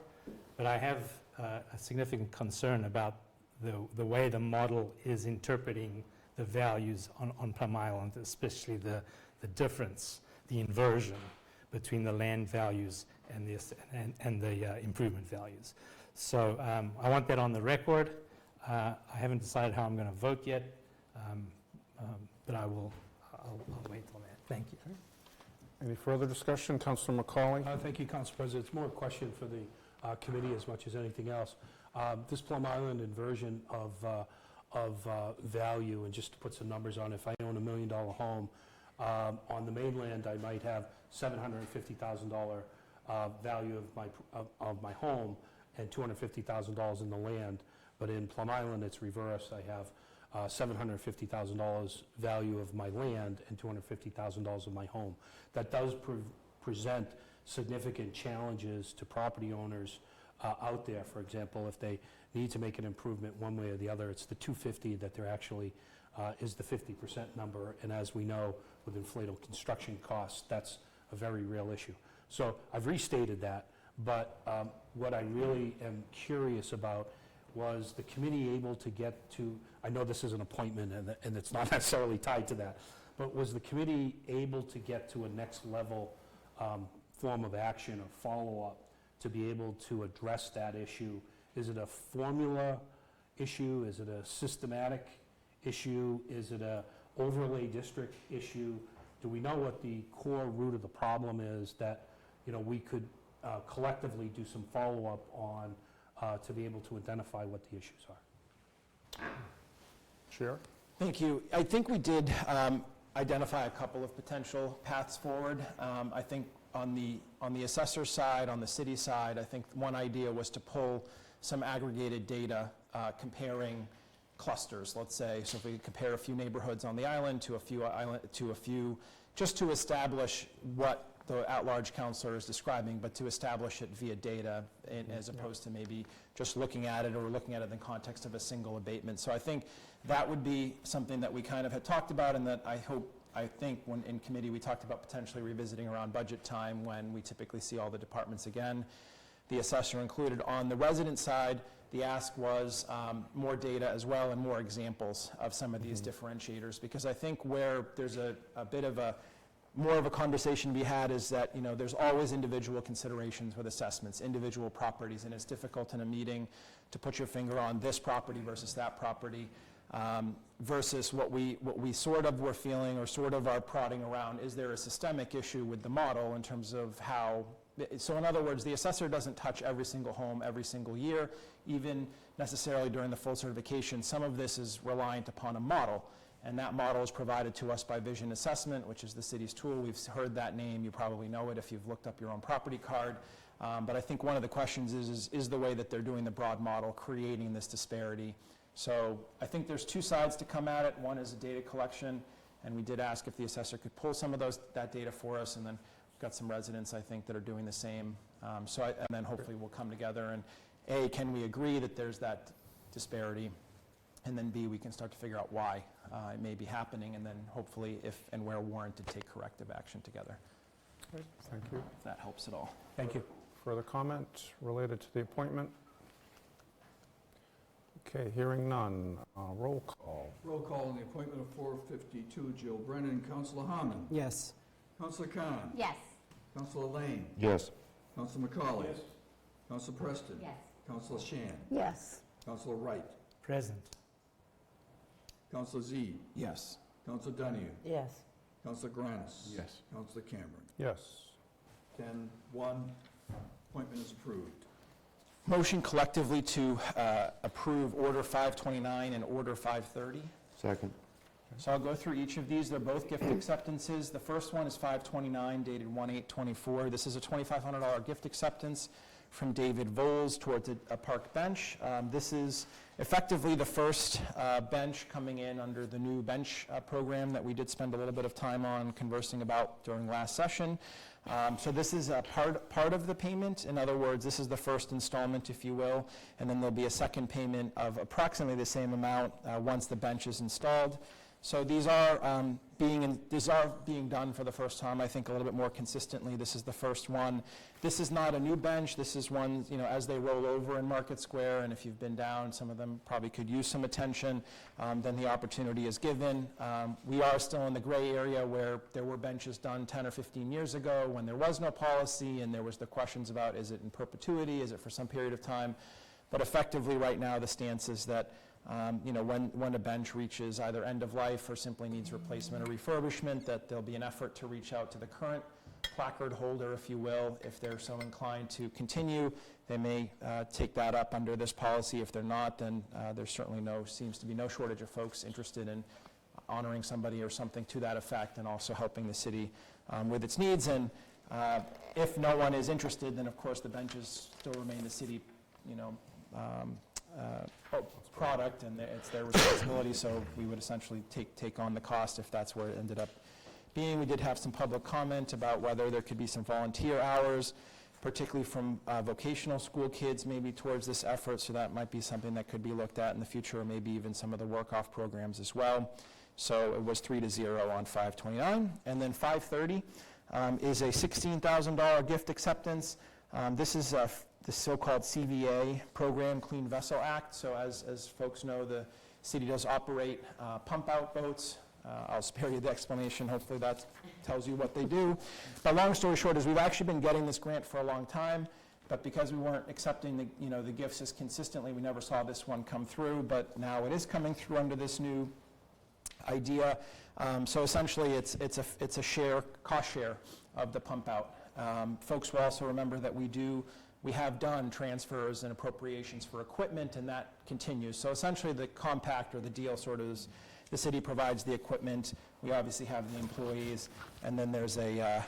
But I have a significant concern about the way the model is interpreting the values on Plum Island, especially the difference, the inversion between the land values and the improvement values. So I want that on the record. I haven't decided how I'm going to vote yet, but I'll wait till that. Thank you. Any further discussion? Councillor McCauley. Thank you, Council President. It's more a question for the committee as much as anything else. This Plum Island inversion of value, and just to put some numbers on, if I own $1 million home, on the mainland I might have $750,000 value of my home and $250,000 in the land. But in Plum Island, it's reverse. I have $750,000 value of my land and $250,000 of my home. That does present significant challenges to property owners out there. For example, if they need to make an improvement one way or the other, it's the 250 that they're actually is the 50% number. And as we know, with inflated construction costs, that's a very real issue. So I've restated that, but what I really am curious about was the committee able to get to, I know this is an appointment and it's not necessarily tied to that, but was the committee able to get to a next level form of action or follow-up to be able to address that issue? Is it a formula issue? Is it a systematic issue? Is it a overlay district issue? Do we know what the core root of the problem is that, you know, we could collectively do some follow-up on to be able to identify what the issues are? Chair? Thank you. I think we did identify a couple of potential paths forward. I think on the assessor side, on the city side, I think one idea was to pull some aggregated data comparing clusters, let's say. So if we could compare a few neighborhoods on the island to a few, just to establish what the at-large councilor is describing, but to establish it via data as opposed to maybe just looking at it or looking at it in the context of a single abatement. So I think that would be something that we kind of had talked about, and that I think when in committee we talked about potentially revisiting around budget time when we typically see all the departments again, the assessor included. On the resident side, the ask was more data as well and more examples of some of these differentiators, because I think where there's a bit of a more of a conversation to be had is that, you know, there's always individual considerations with assessments, individual properties, and it's difficult in a meeting to put your finger on this property versus that property, versus what we sort of were feeling or sort of are prodding around. Is there a systemic issue with the model in terms of how, so in other words, the assessor doesn't touch every single home every single year, even necessarily during the full certification. Some of this is reliant upon a model. And that model is provided to us by Vision Assessment, which is the city's tool. We've heard that name. You probably know it if you've looked up your own property card. But I think one of the questions is the way that they're doing the broad model creating this disparity. So I think there's two sides to come at it. One is a data collection, and we did ask if the assessor could pull some of that data for us, and then we've got some residents, I think, that are doing the same. And then hopefully we'll come together and, A, can we agree that there's that disparity? And then B, we can start to figure out why it may be happening, and then hopefully, if and where warranted, take corrective action together. Great, thank you. If that helps at all. Thank you. Further comment related to the appointment? Okay, hearing none. Roll call. Roll call on the appointment of 452 Jill Brennan. Councilor Harmon. Yes. Councilor Khan. Yes. Councilor Lane. Yes. Councilor McCauley. Yes. Councilor Preston. Yes. Councilor Shan. Yes. Councilor Wright. Present. Councilor Z. Yes. Councilor Donahue. Yes. Councilor Granis. Yes. Councilor Cameron. Yes. 10-1, appointment is approved. Motion collectively to approve Order 529 and Order 530. Second. So I'll go through each of these. They're both gift acceptances. The first one is 529, dated 1/8/24. This is a $2,500 gift acceptance from David Voles towards a park bench. This is effectively the first bench coming in under the new bench program that we did spend a little bit of time on conversing about during last session. So this is a part of the payment. In other words, this is the first installment, if you will, and then there'll be a second payment of approximately the same amount once the bench is installed. So these are being done for the first time, I think, a little bit more consistently. This is the first one. This is not a new bench. This is one, you know, as they roll over in Market Square, and if you've been down, some of them probably could use some attention, then the opportunity is given. We are still in the gray area where there were benches done 10 or 15 years ago when there was no policy, and there was the questions about, is it in perpetuity, is it for some period of time? But effectively, right now, the stance is that you know, when a bench reaches either end of life or simply needs replacement or refurbishment, that there'll be an effort to reach out to the current placard holder, if you will. If they're so inclined to continue, they may take that up under this policy. If they're not, then there's certainly seems to be no shortage of folks interested in honoring somebody or something to that effect, and also helping the city with its needs. And If no one is interested, then of course the benches still remain the city, product, and it's their responsibility, so we would essentially take on the cost if that's where it ended up being. We did have some public comment about whether there could be some volunteer hours, particularly from vocational school kids maybe towards this effort, so that might be something that could be looked at in the future, or maybe even some of the work-off programs as well. So it was 3-0 on 5/29. And then 5/30 is a $16,000 gift acceptance. This is the so-called CVA program, Clean Vessel Act. So as folks know, the city does operate pump-out boats. I'll spare you the explanation. Hopefully that tells you what they do. But long story short is we've actually been getting this grant for a long time, but because we weren't accepting the gifts as consistently, we never saw this one come through. But now it is coming through under this new idea. So essentially it's a cost share of the pump-out. Folks will also remember that we have done transfers and appropriations for equipment, and that continues. So essentially the compact or the deal sort of is the city provides the equipment, we obviously have the employees, and then there's a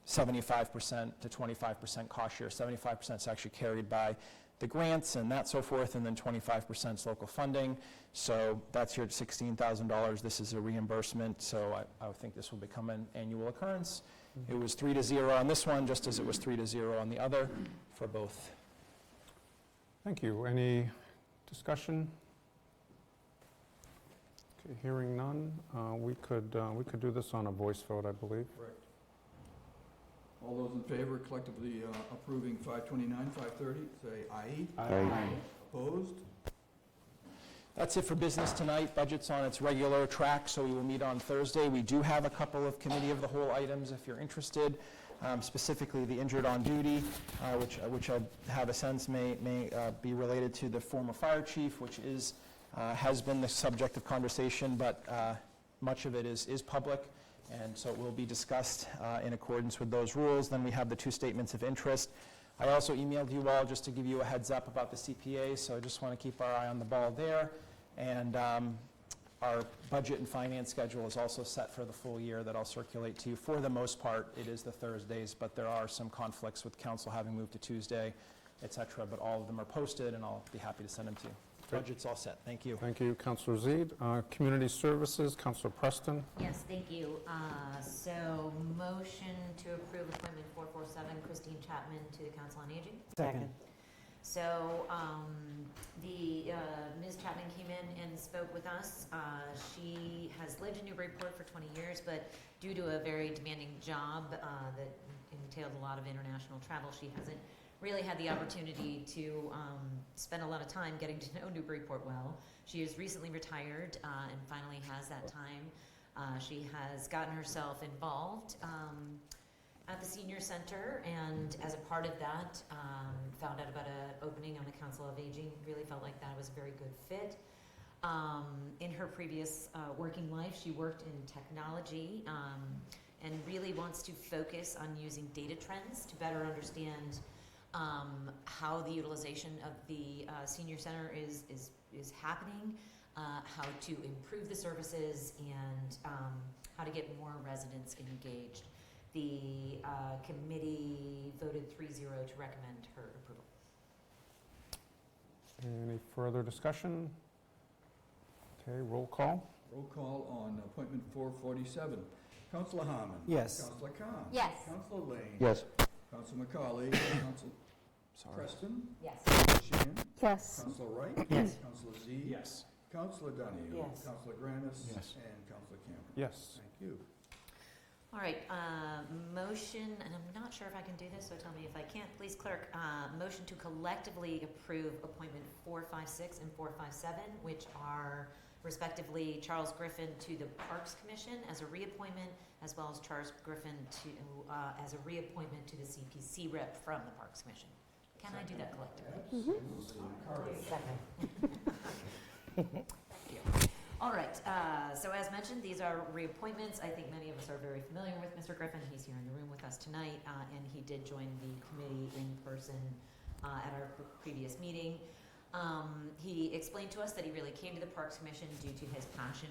75% to 25% cost share. 75% is actually carried by the grants and that so forth, and then 25% is local funding. So that's your $16,000. This is a reimbursement, so I would think this will become an annual occurrence. It was 3-0 on this one, just as it was 3-0 on the other for both. Thank you. Any discussion? Okay, hearing none, we could do this on a voice vote, I believe. Correct. All those in favor collectively approving 529, 530, say aye. Aye. Opposed? That's it for business tonight. Budget's on its regular track, so we will meet on Thursday. We do have a couple of committee of the whole items if you're interested, specifically the injured on duty, which I have a sense may be related to the former fire chief, which has been the subject of conversation, but much of it is public, and so it will be discussed in accordance with those rules. Then we have the 2 statements of interest. I also emailed you all just to give you a heads up about the CPA, so I just want to keep our eye on the ball there. And our budget and finance schedule is also set for the full year that I'll circulate to you. For the most part, it is the Thursdays, but there are some conflicts with council having moved to Tuesday, et cetera, but all of them are posted, and I'll be happy to send them to you. Budget's all set. Thank you. Thank you, Councillor Zede. Community Services, Councillor Preston. Yes, thank you. So motion to approve appointment 447, Christine Chapman to the Council on Aging. Second. So Ms. Chapman came in and spoke with us. She has lived in Newburyport for 20 years, but due to a very demanding job that entailed a lot of international travel, she hasn't really had the opportunity to spend a lot of time getting to know Newburyport well. She is recently retired and finally has that time. She has gotten herself involved at the senior center, and as a part of that, found out about an opening on the Council of Aging. Really felt like that was a very good fit. In her previous working life, she worked in technology and really wants to focus on using data trends to better understand how the utilization of the senior center is happening, how to improve the services, and how to get more residents engaged. The committee voted 3-0 to recommend her approval. Any further discussion? Okay, roll call. Roll call on appointment 447. Councillor Harmon. Yes. Councillor Khan. Yes. Councillor Lane. Yes. Councillor McCauley. Councillor Preston. Yes. Councillor Sheehan. Yes. Councillor Wright. Yes. Councillor Z. Yes. Councillor Donahue. Yes. Councillor Granis. Yes. And Councillor Cameron. Yes. Thank you. All right, motion, and I'm not sure if I can do this, so tell me if I can't. Please, clerk, motion to collectively approve appointment 456 and 457, which are respectively Charles Griffin to the Parks Commission as a reappointment, as well as Charles Griffin as a reappointment to the CPC rep from the Parks Commission. Can I do that collectively? Second. All right, so as mentioned, these are reappointments. I think many of us are very familiar with Mr. Griffin. He's here in the room with us tonight, and he did join the committee in person at our previous meeting. He explained to us that he really came to the Parks Commission due to his passion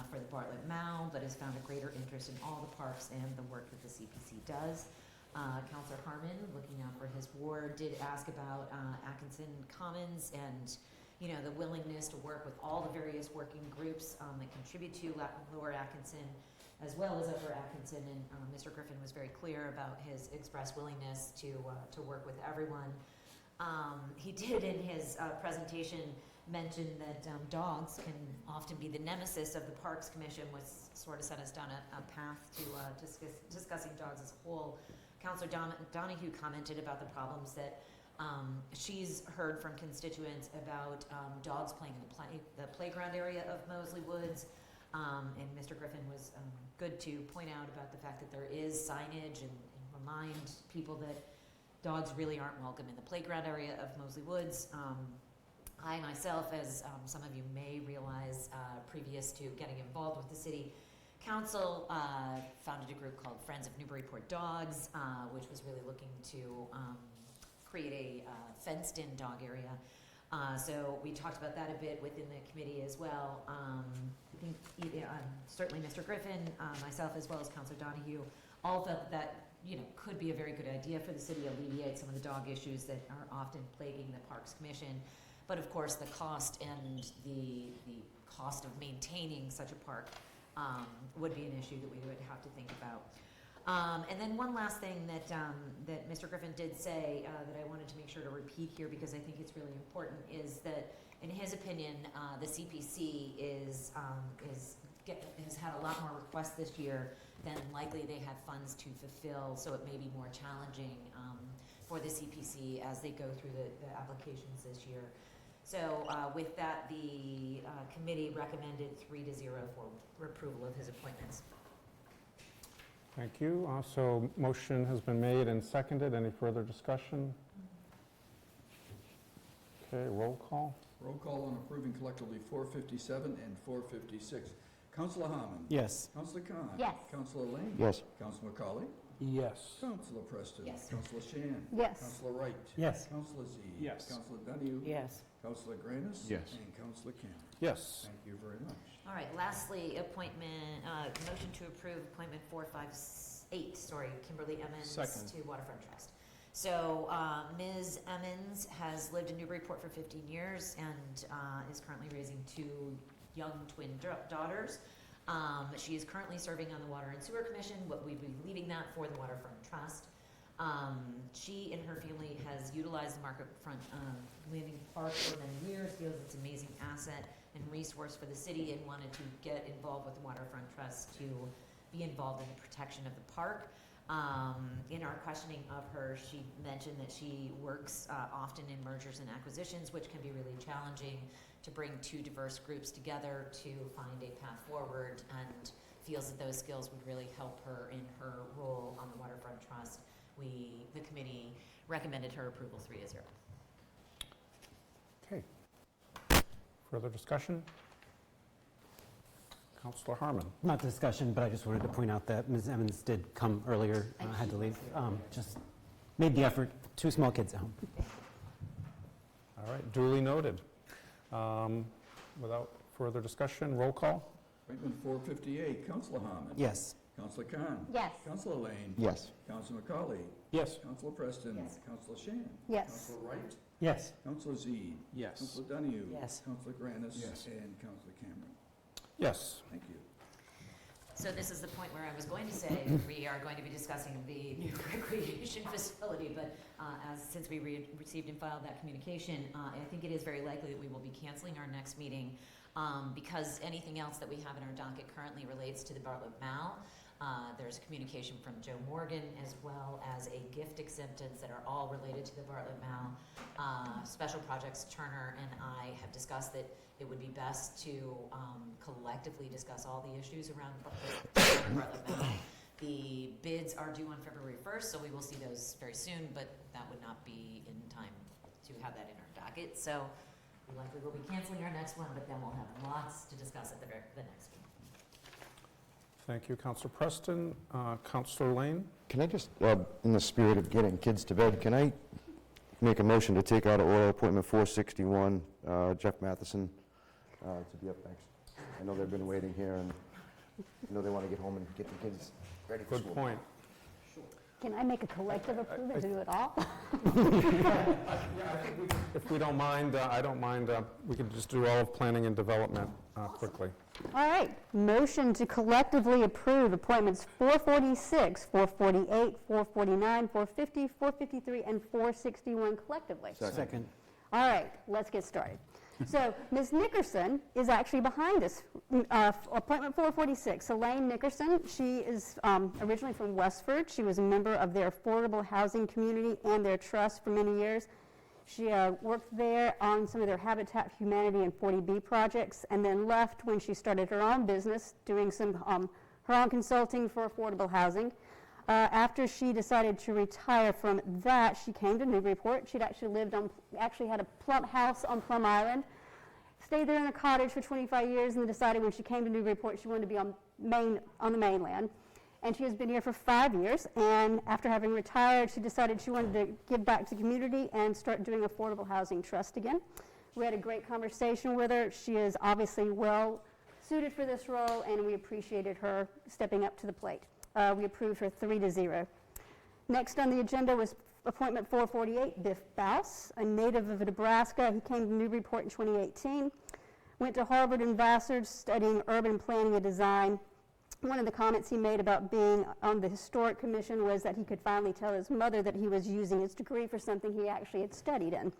for the Bartlett Mall, but has found a greater interest in all the parks and the work that the CPC does. Councillor Harmon, looking out for his ward, did ask about Atkinson Commons and, you know, the willingness to work with all the various working groups that contribute to Lower Atkinson as well as Upper Atkinson. And Mr. Griffin was very clear about his expressed willingness to work with everyone. He did in his presentation mention that dogs can often be the nemesis of the Parks Commission, which sort of set us down a path to discussing dogs as a whole. Councillor Donahue commented about the problems that she's heard from constituents about dogs playing in the playground area of Moseley Woods. And Mr. Griffin was good to point out about the fact that there is signage and remind people that dogs really aren't welcome in the playground area of Moseley Woods. I myself, as some of you may realize, previous to getting involved with the city council, founded a group called Friends of Newburyport Dogs, which was really looking to create a fenced-in dog area. So we talked about that a bit within the committee as well. I think certainly Mr. Griffin, myself, as well as Councillor Donahue, all felt that could be a very good idea for the city, alleviate some of the dog issues that are often plaguing the Parks Commission. But of course, the cost and the cost of maintaining such a park would be an issue that we would have to think about. And then one last thing that Mr. Griffin did say that I wanted to make sure to repeat here, because I think it's really important, is that in his opinion, the CPC has had a lot more requests this year than likely they have funds to fulfill, so it may be more challenging for the CPC as they go through the applications this year. So with that, the committee recommended 3-0 for approval of his appointments. Thank you. So motion has been made and seconded. Any further discussion? Okay, roll call. Roll call on approving collectively 457 and 456. Councillor Harmon? Yes. Councillor Khan? Yes. Councillor Lane? Yes. Councillor McCauley? Yes. Councillor Preston? Yes. Councillor Shan? Yes. Councillor Wright? Yes. Councillor Z? Yes. Councillor Donahue? Yes. Councillor Granis? Yes. And Councillor Cameron? Yes. Thank you very much. All right, lastly, motion to approve appointment 458, Kimberly Emmons Second. to Waterfront Trust. So Ms. Emmons has lived in Newburyport for 15 years and is currently raising 2 young twin daughters. She is currently serving on the Water and Sewer Commission, but we'd be leaving that for the Waterfront Trust. She and her family has utilized the Marketfront Landing Park for many years, feels it's an amazing asset and resource for the city, and wanted to get involved with the Waterfront Trust to be involved in the protection of the park. In our questioning of her, she mentioned that she works often in mergers and acquisitions, which can be really challenging to bring 2 diverse groups together to find a path forward, and feels that those skills would really help her in her role on the Waterfront Trust. The committee recommended her approval 3-0. Okay. Further discussion? Councillor Harmon. Not discussion, but I just wanted to point out that Ms. Emmons did come earlier, had to leave. Just made the effort. 2 small kids at home. All right, duly noted. Without further discussion, roll call. Appointment 458, Councillor Harmon? Yes. Councillor Khan? Yes. Councillor Lane? Yes. Councillor McCauley? Yes. Councillor Preston? Yes. Councillor Shan? Yes. Councillor Wright? Yes. Councillor Z? Yes. Councillor Donahue? Yes. Councillor Granis? Yes. And Councillor Cameron? Yes. Thank you. So this is the point where I was going to say we are going to be discussing the new recreation facility, but since we received and filed that communication, I think it is very likely that we will be canceling our next meeting because anything else that we have in our docket currently relates to the Bartlett Mall. There's a communication from Joe Morgan as well as a gift acceptance that are all related to the Bartlett Mall. Special Projects Turner and I have discussed that it would be best to collectively discuss all the issues around Bartlett Mall. The bids are due on February 1st, so we will see those very soon, but that would not be in time to have that in our docket. So we likely will be canceling our next one, but then we'll have lots to discuss at the next meeting. Thank you, Councillor Preston. Councillor Lane? Can I just, in the spirit of getting kids to bed, can I make a motion to take out of order appointment 461, Jeff Matheson, to be up next? I know they've been waiting here, and I know they want to get home and get the kids ready for school. Good point. Can I make a collective approval to do it all? If we don't mind, I don't mind, we could just do all of planning and development quickly. All right, motion to collectively approve appointments 446, 448, 449, 450, 453, and 461 collectively. Second. All right, let's get started. So Ms. Nickerson is actually behind us. Appointment 446, Elaine Nickerson. She is originally from Westford. She was a member of their affordable housing community and their trust for many years. She worked there on some of their Habitat for Humanity and 40B projects, and then left when she started her own business, doing some her own consulting for affordable housing. After she decided to retire from that, she came to Newburyport. She'd actually had a plum house on Plum Island, stayed there in a cottage for 25 years, and then decided when she came to Newburyport she wanted to be on the mainland. And she has been here for 5 years, and after having retired, she decided she wanted to give back to the community and start doing affordable housing trust again. We had a great conversation with her. She is obviously well suited for this role, and we appreciated her stepping up to the plate. We approved her 3-0. Next on the agenda was appointment 448, Biff Baus, a native of Nebraska. He came to Newburyport in 2018, went to Harvard and Vassar studying urban planning and design. One of the comments he made about being on the Historic Commission was that he could finally tell his mother that he was using his degree for something he actually had studied in.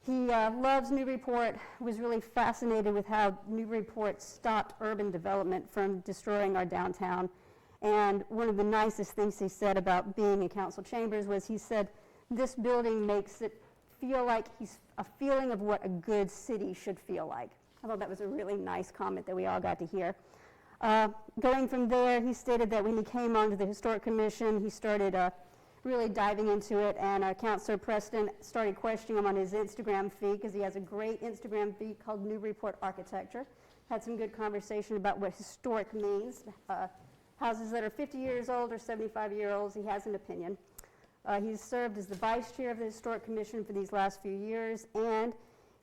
He loves Newburyport, was really fascinated with how Newburyport stopped urban development from destroying our downtown. And one of the nicest things he said about being in council chambers was he said, this building makes it feel like he's a feeling of what a good city should feel like. I thought that was a really nice comment that we all got to hear. Going from there, he stated that when he came onto the Historic Commission, he started really diving into it, and Councilor Preston started questioning him on his Instagram feed, because he has a great Instagram feed called Newburyport Architecture. Had some good conversation about what historic means. Houses that are 50 years old or 75-year-olds, he has an opinion. He's served as the vice chair of the Historic Commission for these last few years, and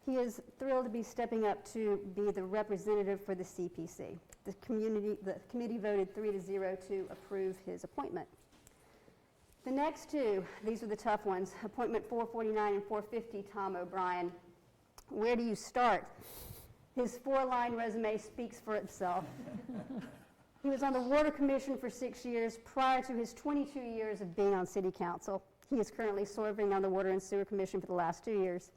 he is thrilled to be stepping up to be the representative for the CPC. The committee voted 3-0 to approve his appointment. The next two, these are the tough ones, appointment 449 and 450, Tom O'Brien. Where do you start? His 4-line resume speaks for itself. He was on the Water Commission for 6 years prior to his 22 years of being on City Council. He is currently serving on the Water and Sewer Commission for the last 2 years.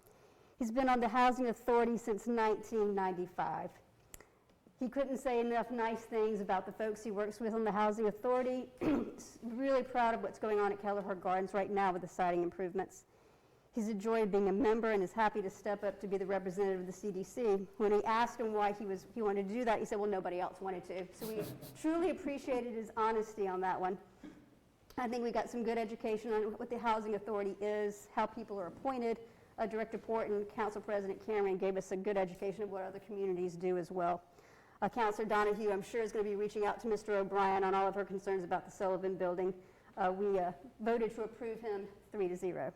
He's been on the Housing Authority since 1995. He couldn't say enough nice things about the folks he works with on the Housing Authority. Really proud of what's going on at Kelleher Gardens right now with the siding improvements. He's enjoyed being a member and is happy to step up to be the representative of the CDC. When we asked him why he wanted to do that, he said, well, nobody else wanted to. So we truly appreciated his honesty on that one. I think we got some good education on what the Housing Authority is, how people are appointed. Director Port and Council President Cameron gave us a good education of what other communities do as well. Councilor Donahue, I'm sure, is going to be reaching out to Mr. O'Brien on all of her concerns about the Sullivan Building. We voted to approve him 3-0.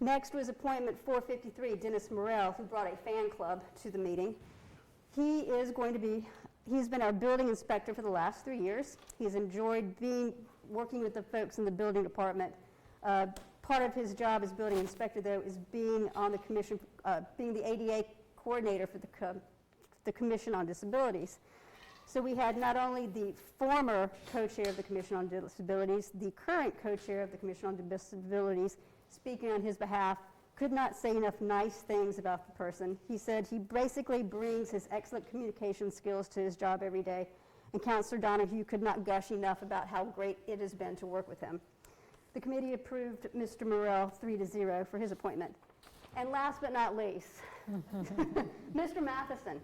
Next was appointment 453, Dennis Morrell, who brought a fan club to the meeting. He's been our building inspector for the last 3 years. He's enjoyed working with the folks in the building department. Part of his job as building inspector, though, is being on the commission, being the ADA coordinator for the Commission on Disabilities. So we had not only the former co-chair of the Commission on Disabilities, the current co-chair of the Commission on Disabilities, speaking on his behalf, could not say enough nice things about the person. He said he basically brings his excellent communication skills to his job every day, and Councilor Donahue could not gush enough about how great it has been to work with him. The committee approved Mr. Morrell 3-0 for his appointment. And last but not least, Mr. Matheson.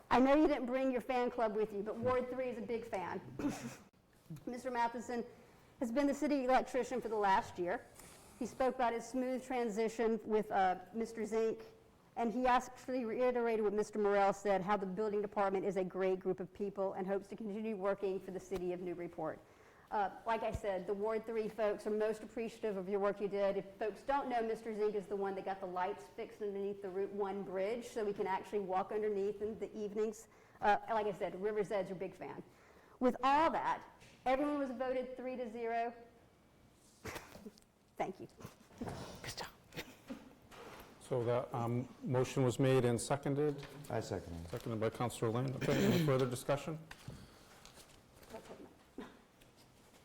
I know you didn't bring your fan club with you, but Ward 3 is a big fan. Mr. Matheson has been the city electrician for the last year. He spoke about his smooth transition with Mr. Zink, and he actually reiterated what Mr. Morrell said, how the building department is a great group of people and hopes to continue working for the city of Newburyport. Like I said, the Ward 3 folks are most appreciative of your work you did. If folks don't know, Mr. Zink is the one that got the lights fixed underneath the Route 1 bridge so we can actually walk underneath in the evenings. Like I said, River's Edge are a big fan. with all that, everyone was voted 3-0. Thank you. So that motion was made and seconded? I second it. Seconded by Councillor Lane. Okay, any further discussion?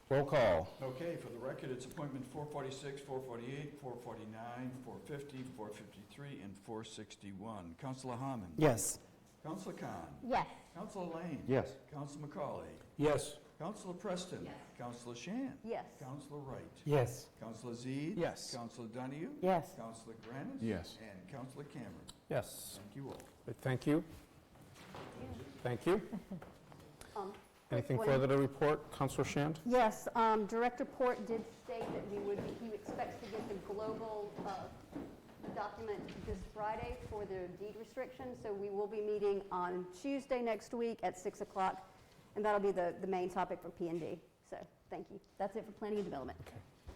Roll call. Okay, for the record, it's appointment 446, 448, 449, 450, 453, and 461. Councillor Harmon. Yes. Councillor Khan. Yes. Councillor Lane. Yes. Councillor McCauley. Yes. Councillor Preston. Yes. Councillor Shan. Yes. Councillor Wright. Yes. Councillor Zede. Yes. Councillor Donahue. Yes. Councillor Granis. Yes. And Councillor Cameron. Yes. Thank you all. Thank you. Thank you. Anything Quick further to report? Councillor Shand? Yes, Director Port did state that he expects to get the global document this Friday for the deed restriction, so we will be meeting on Tuesday next week at 6 o'clock, and that'll be the main topic for P&D. So, thank you. That's it for planning and development.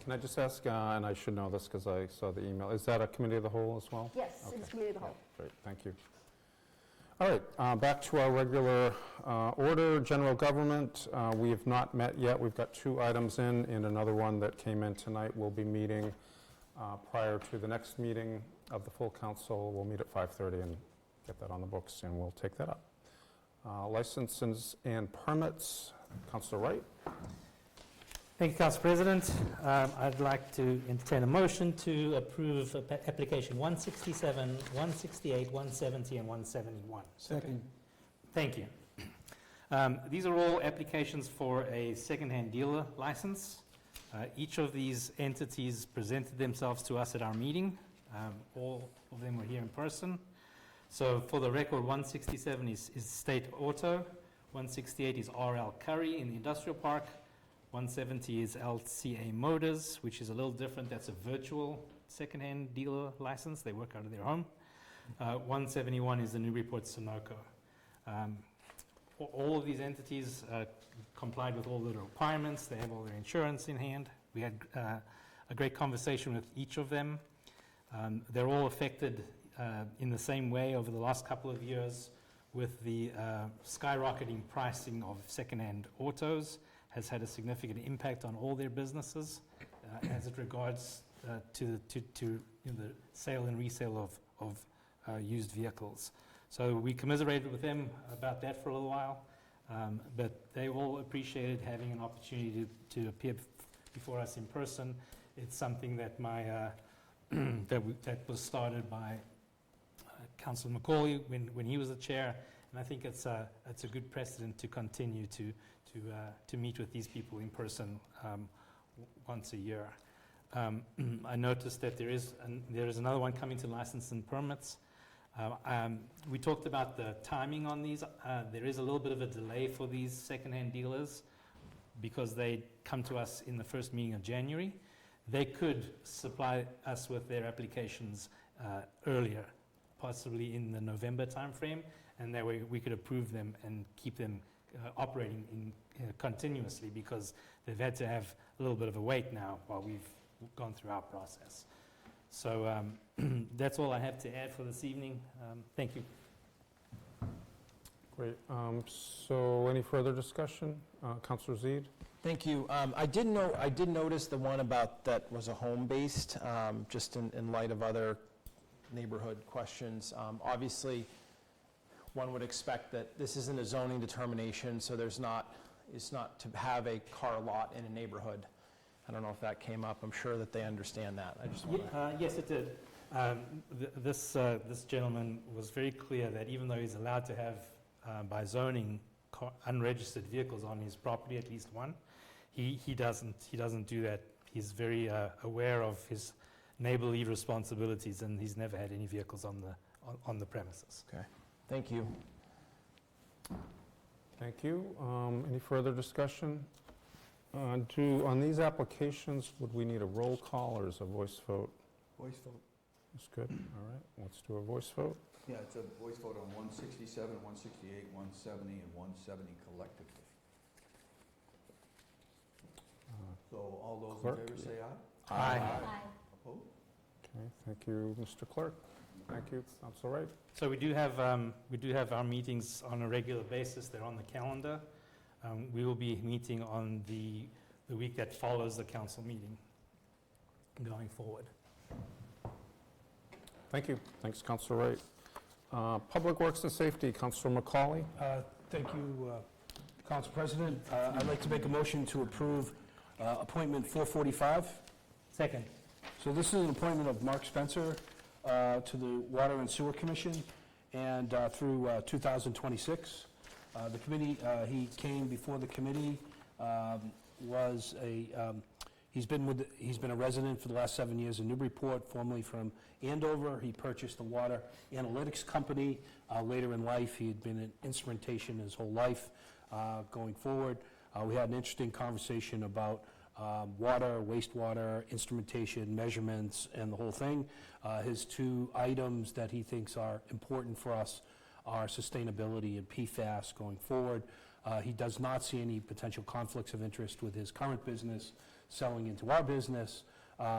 Can I just ask, and I should know this because I saw the email, is that a committee of the whole as well? Yes, it's committee of the whole. Great, thank you. All right, back to our regular order, general government. We have not met yet. We've got 2 items in, and another one that came in tonight. We'll be meeting prior to the next meeting of the full council. We'll meet at 5:30 and get that on the books, and we'll take that up. Licenses and permits, Councillor Wright. Thank you, Council President. I'd like to entertain a motion to approve application 167, 168, 170, and 171. Second. Thank you. These are all applications for a second-hand dealer license. Each of these entities presented themselves to us at our meeting. All of them were here in person. So for the record, 167 is State Auto, 168 is RL Curry in the Industrial Park, 170 is LCA Motors, which is a little different. That's a virtual second-hand dealer license. They work out of their home. 171 is the Newburyport Sunoco. All of these entities complied with all the requirements. They have all their insurance in hand. We had a great conversation with each of them. They're all affected in the same way over the last couple of years with the skyrocketing pricing of second-hand autos. Has had a significant impact on all their businesses as it regards to the sale and resale of used vehicles. So we commiserated with them about that for a little while, but they all appreciated having an opportunity to appear before us in person. It's something that that was started by Councillor McCauley when he was the chair, and I think it's a good precedent to continue to meet with these people in person once a year. I noticed that there is another one coming to license and permits. We talked about the timing on these. There is a little bit of a delay for these second-hand dealers because they come to us in the first meeting of January. They could supply us with their applications earlier, possibly in the November timeframe, and that way we could approve them and keep them operating continuously because they've had to have a little bit of a wait now while we've gone through our process. So that's all I have to add for this evening. Thank you. Great. So any further discussion? Councillor Zede? Thank you. I did notice the one about that was a home-based, just in light of other neighborhood questions. Obviously, one would expect that this isn't a zoning determination, so it's not to have a car lot in a neighborhood. I don't know if that came up. I'm sure that they understand that. I just want to... Yes, it did. This gentleman was very clear that even though he's allowed to have, by zoning, unregistered vehicles on his property, at least one, he doesn't do that. He's very aware of his neighborly responsibilities, and he's never had any vehicles on the premises. Okay. Thank you. Thank you. Any further discussion? On these applications, would we need a roll call or is a voice vote? Voice vote. That's good. All right, let's do a voice vote. Yeah, it's a voice vote on 167, 168, 170, and 170 collectively. So all those Clerk? in favor say aye. Aye. Opposed? Okay, thank you, Mr. Clerk. Thank you. That's all right. So we do have our meetings on a regular basis. They're on the calendar. We will be meeting on the week that follows the council meeting going forward. Thank you. Thanks, Councilor Wright. Public Works and Safety, Councilor McCauley. Thank you, Council President. I'd like to make a motion to approve appointment 445. Second. So this is an appointment of Mark Spencer to the Water and Sewer Commission and through 2026. The committee, he came before the committee, he's been a resident for the last 7 years in Newburyport, formerly from Andover. He purchased the water analytics company. Later in life, he had been in instrumentation his whole life. Going forward, we had an interesting conversation about water, wastewater, instrumentation, measurements, and the whole thing. His two items that he thinks are important for us are sustainability and PFAS going forward. He does not see any potential conflicts of interest with his current business selling into our business.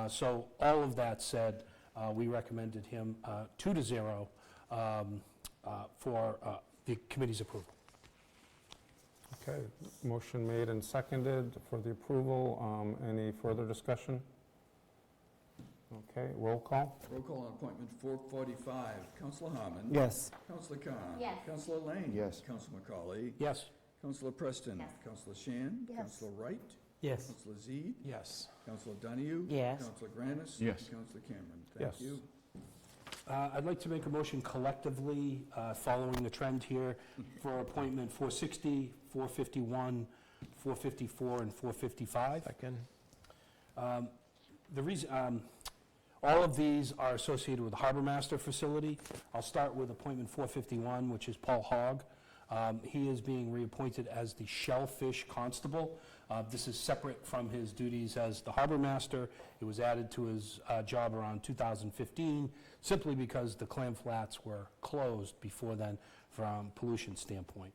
So all of that said, we recommended him 2-0 for the committee's approval. Okay, motion made and seconded for the approval. Any further discussion? Okay, roll call. Roll call on appointment 445. Councilor Harmon. Yes. Councilor Khan. Yes. Councilor Lane. Yes. Councilor McCauley. Yes. Councilor Preston. Yes. Councilor Shan. Yes. Councilor Wright. Yes. Councilor Zede. Yes. Councilor Donahue. Yes. Councilor Granis. Yes. Councilor Cameron. Yes. Thank you. I'd like to make a motion collectively, following the trend here, for appointment 460, 451, 454, and 455. Second. The reason, all of these are associated with the Harbor Master facility. I'll start with appointment 451, which is Paul Hogg. He is being reappointed as the Shellfish Constable. This is separate from his duties as the Harbor Master. It was added to his job around 2015, simply because the clam flats were closed before then from pollution standpoint.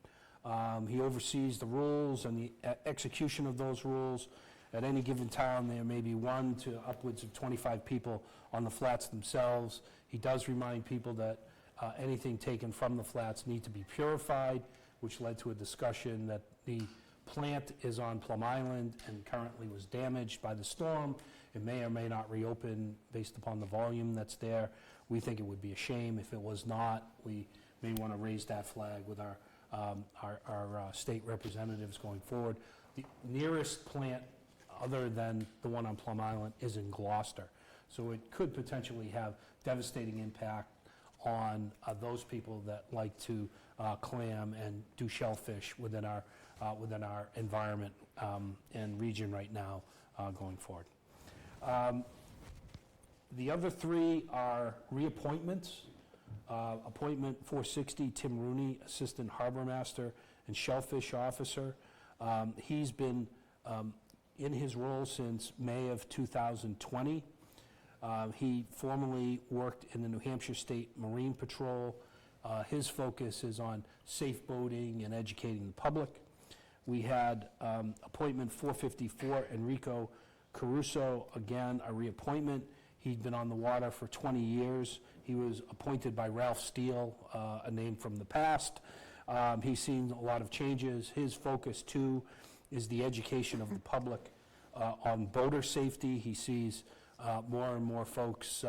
He oversees the rules and the execution of those rules. At any given time, there may be 1 to upwards of 25 people on the flats themselves. He does remind people that anything taken from the flats need to be purified, which led to a discussion that the plant is on Plum Island and currently was damaged by the storm. It may or may not reopen based upon the volume that's there. We think it would be a shame if it was not. We may want to raise that flag with our state representatives going forward. The nearest plant other than the one on Plum Island is in Gloucester. So it could potentially have devastating impact on those people that like to clam and do shellfish within our environment and region right now going forward. The other 3 are reappointments. Appointment 460, Tim Rooney, Assistant Harbor Master and Shellfish Officer. He's been in his role since May of 2020. He formerly worked in the New Hampshire State Marine Patrol. His focus is on safe boating and educating the public. We had appointment 454, Enrico Caruso, again, a reappointment. He'd been on the water for 20 years. He was appointed by Ralph Steele, a name from the past. He's seen a lot of changes. His focus, too, is the education of the public on boater safety. He sees more and more folks,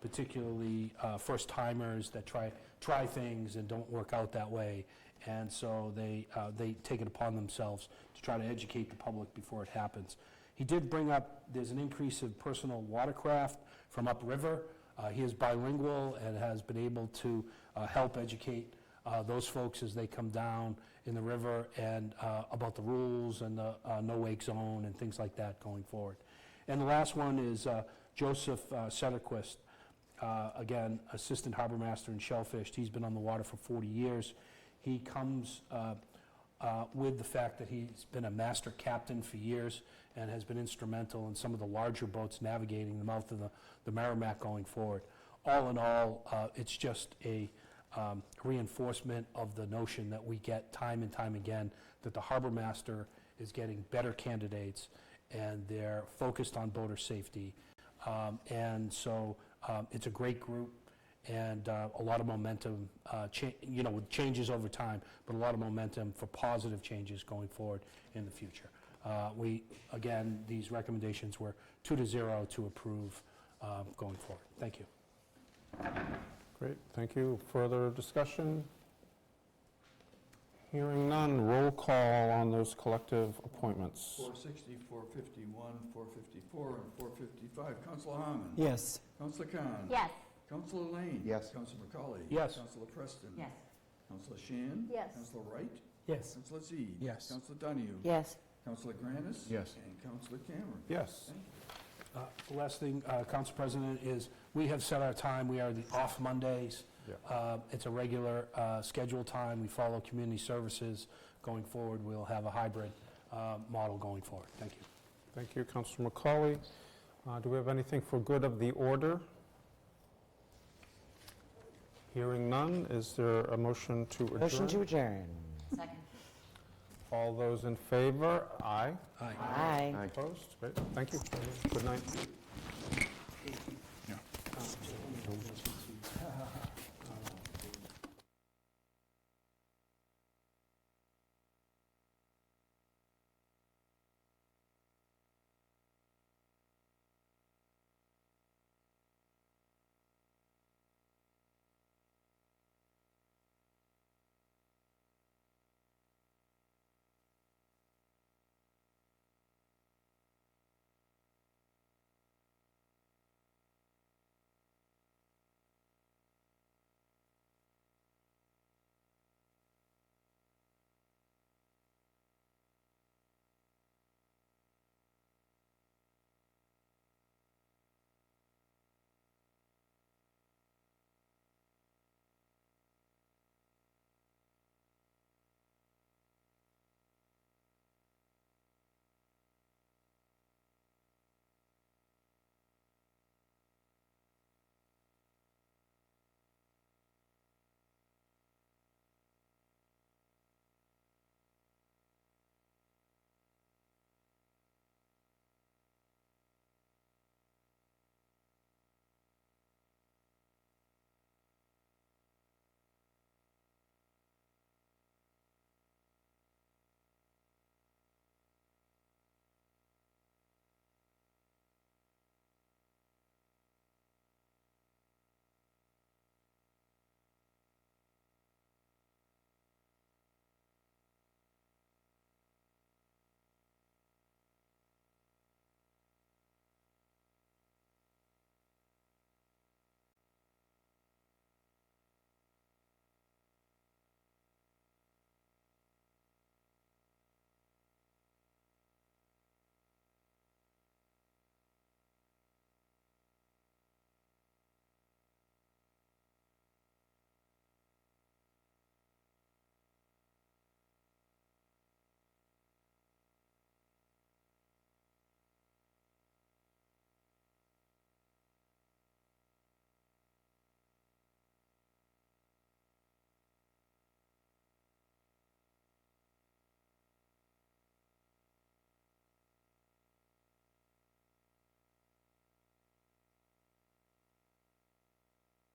particularly first-timers that try things and don't work out that way. And so they take it upon themselves to try to educate the public before it happens. He did bring up, there's an increase of personal watercraft from upriver. He is bilingual and has been able to help educate those folks as they come down in the river and about the rules and the no-wake zone and things like that going forward. And the last one is Joseph Sederquist, again, Assistant Harbor Master in Shellfish. He's been on the water for 40 years. He comes with the fact that he's been a master captain for years and has been instrumental in some of the larger boats navigating the mouth of the Merrimack going forward. All in all, it's just a reinforcement of the notion that we get time and time again that the Harbor Master is getting better candidates and they're focused on boater safety. And so it's a great group, and a lot of momentum, with changes over time, but a lot of momentum for positive changes going forward in the future. Again, these recommendations were 2-0 to approve going forward. Thank you. Great, thank you. Further discussion? Hearing none, roll call on those collective appointments. 460, 451, 454, and 455. Councillor Harmon. Yes. Councillor Khan. Yes. Councillor Lane. Yes. Councillor McCauley. Yes. Councillor Preston. Yes. Councillor Shan. Yes. Councillor Wright. Yes. Councillor Zede. Yes. Councillor Donahue. Yes. Councillor Granis. Yes. And Councillor Cameron. Yes. The last thing, Council President, is we have set our time. We are the off Mondays. It's a regular scheduled time. We follow community services. Going forward, we'll have a hybrid model going forward. Thank you. Thank you, Councilor McCauley. Do we have anything for good of the order? Hearing none, is there a motion to adjourn? Motion to adjourn. Second. All those in favor? Aye. Aye. Opposed? Great, thank you. Good night.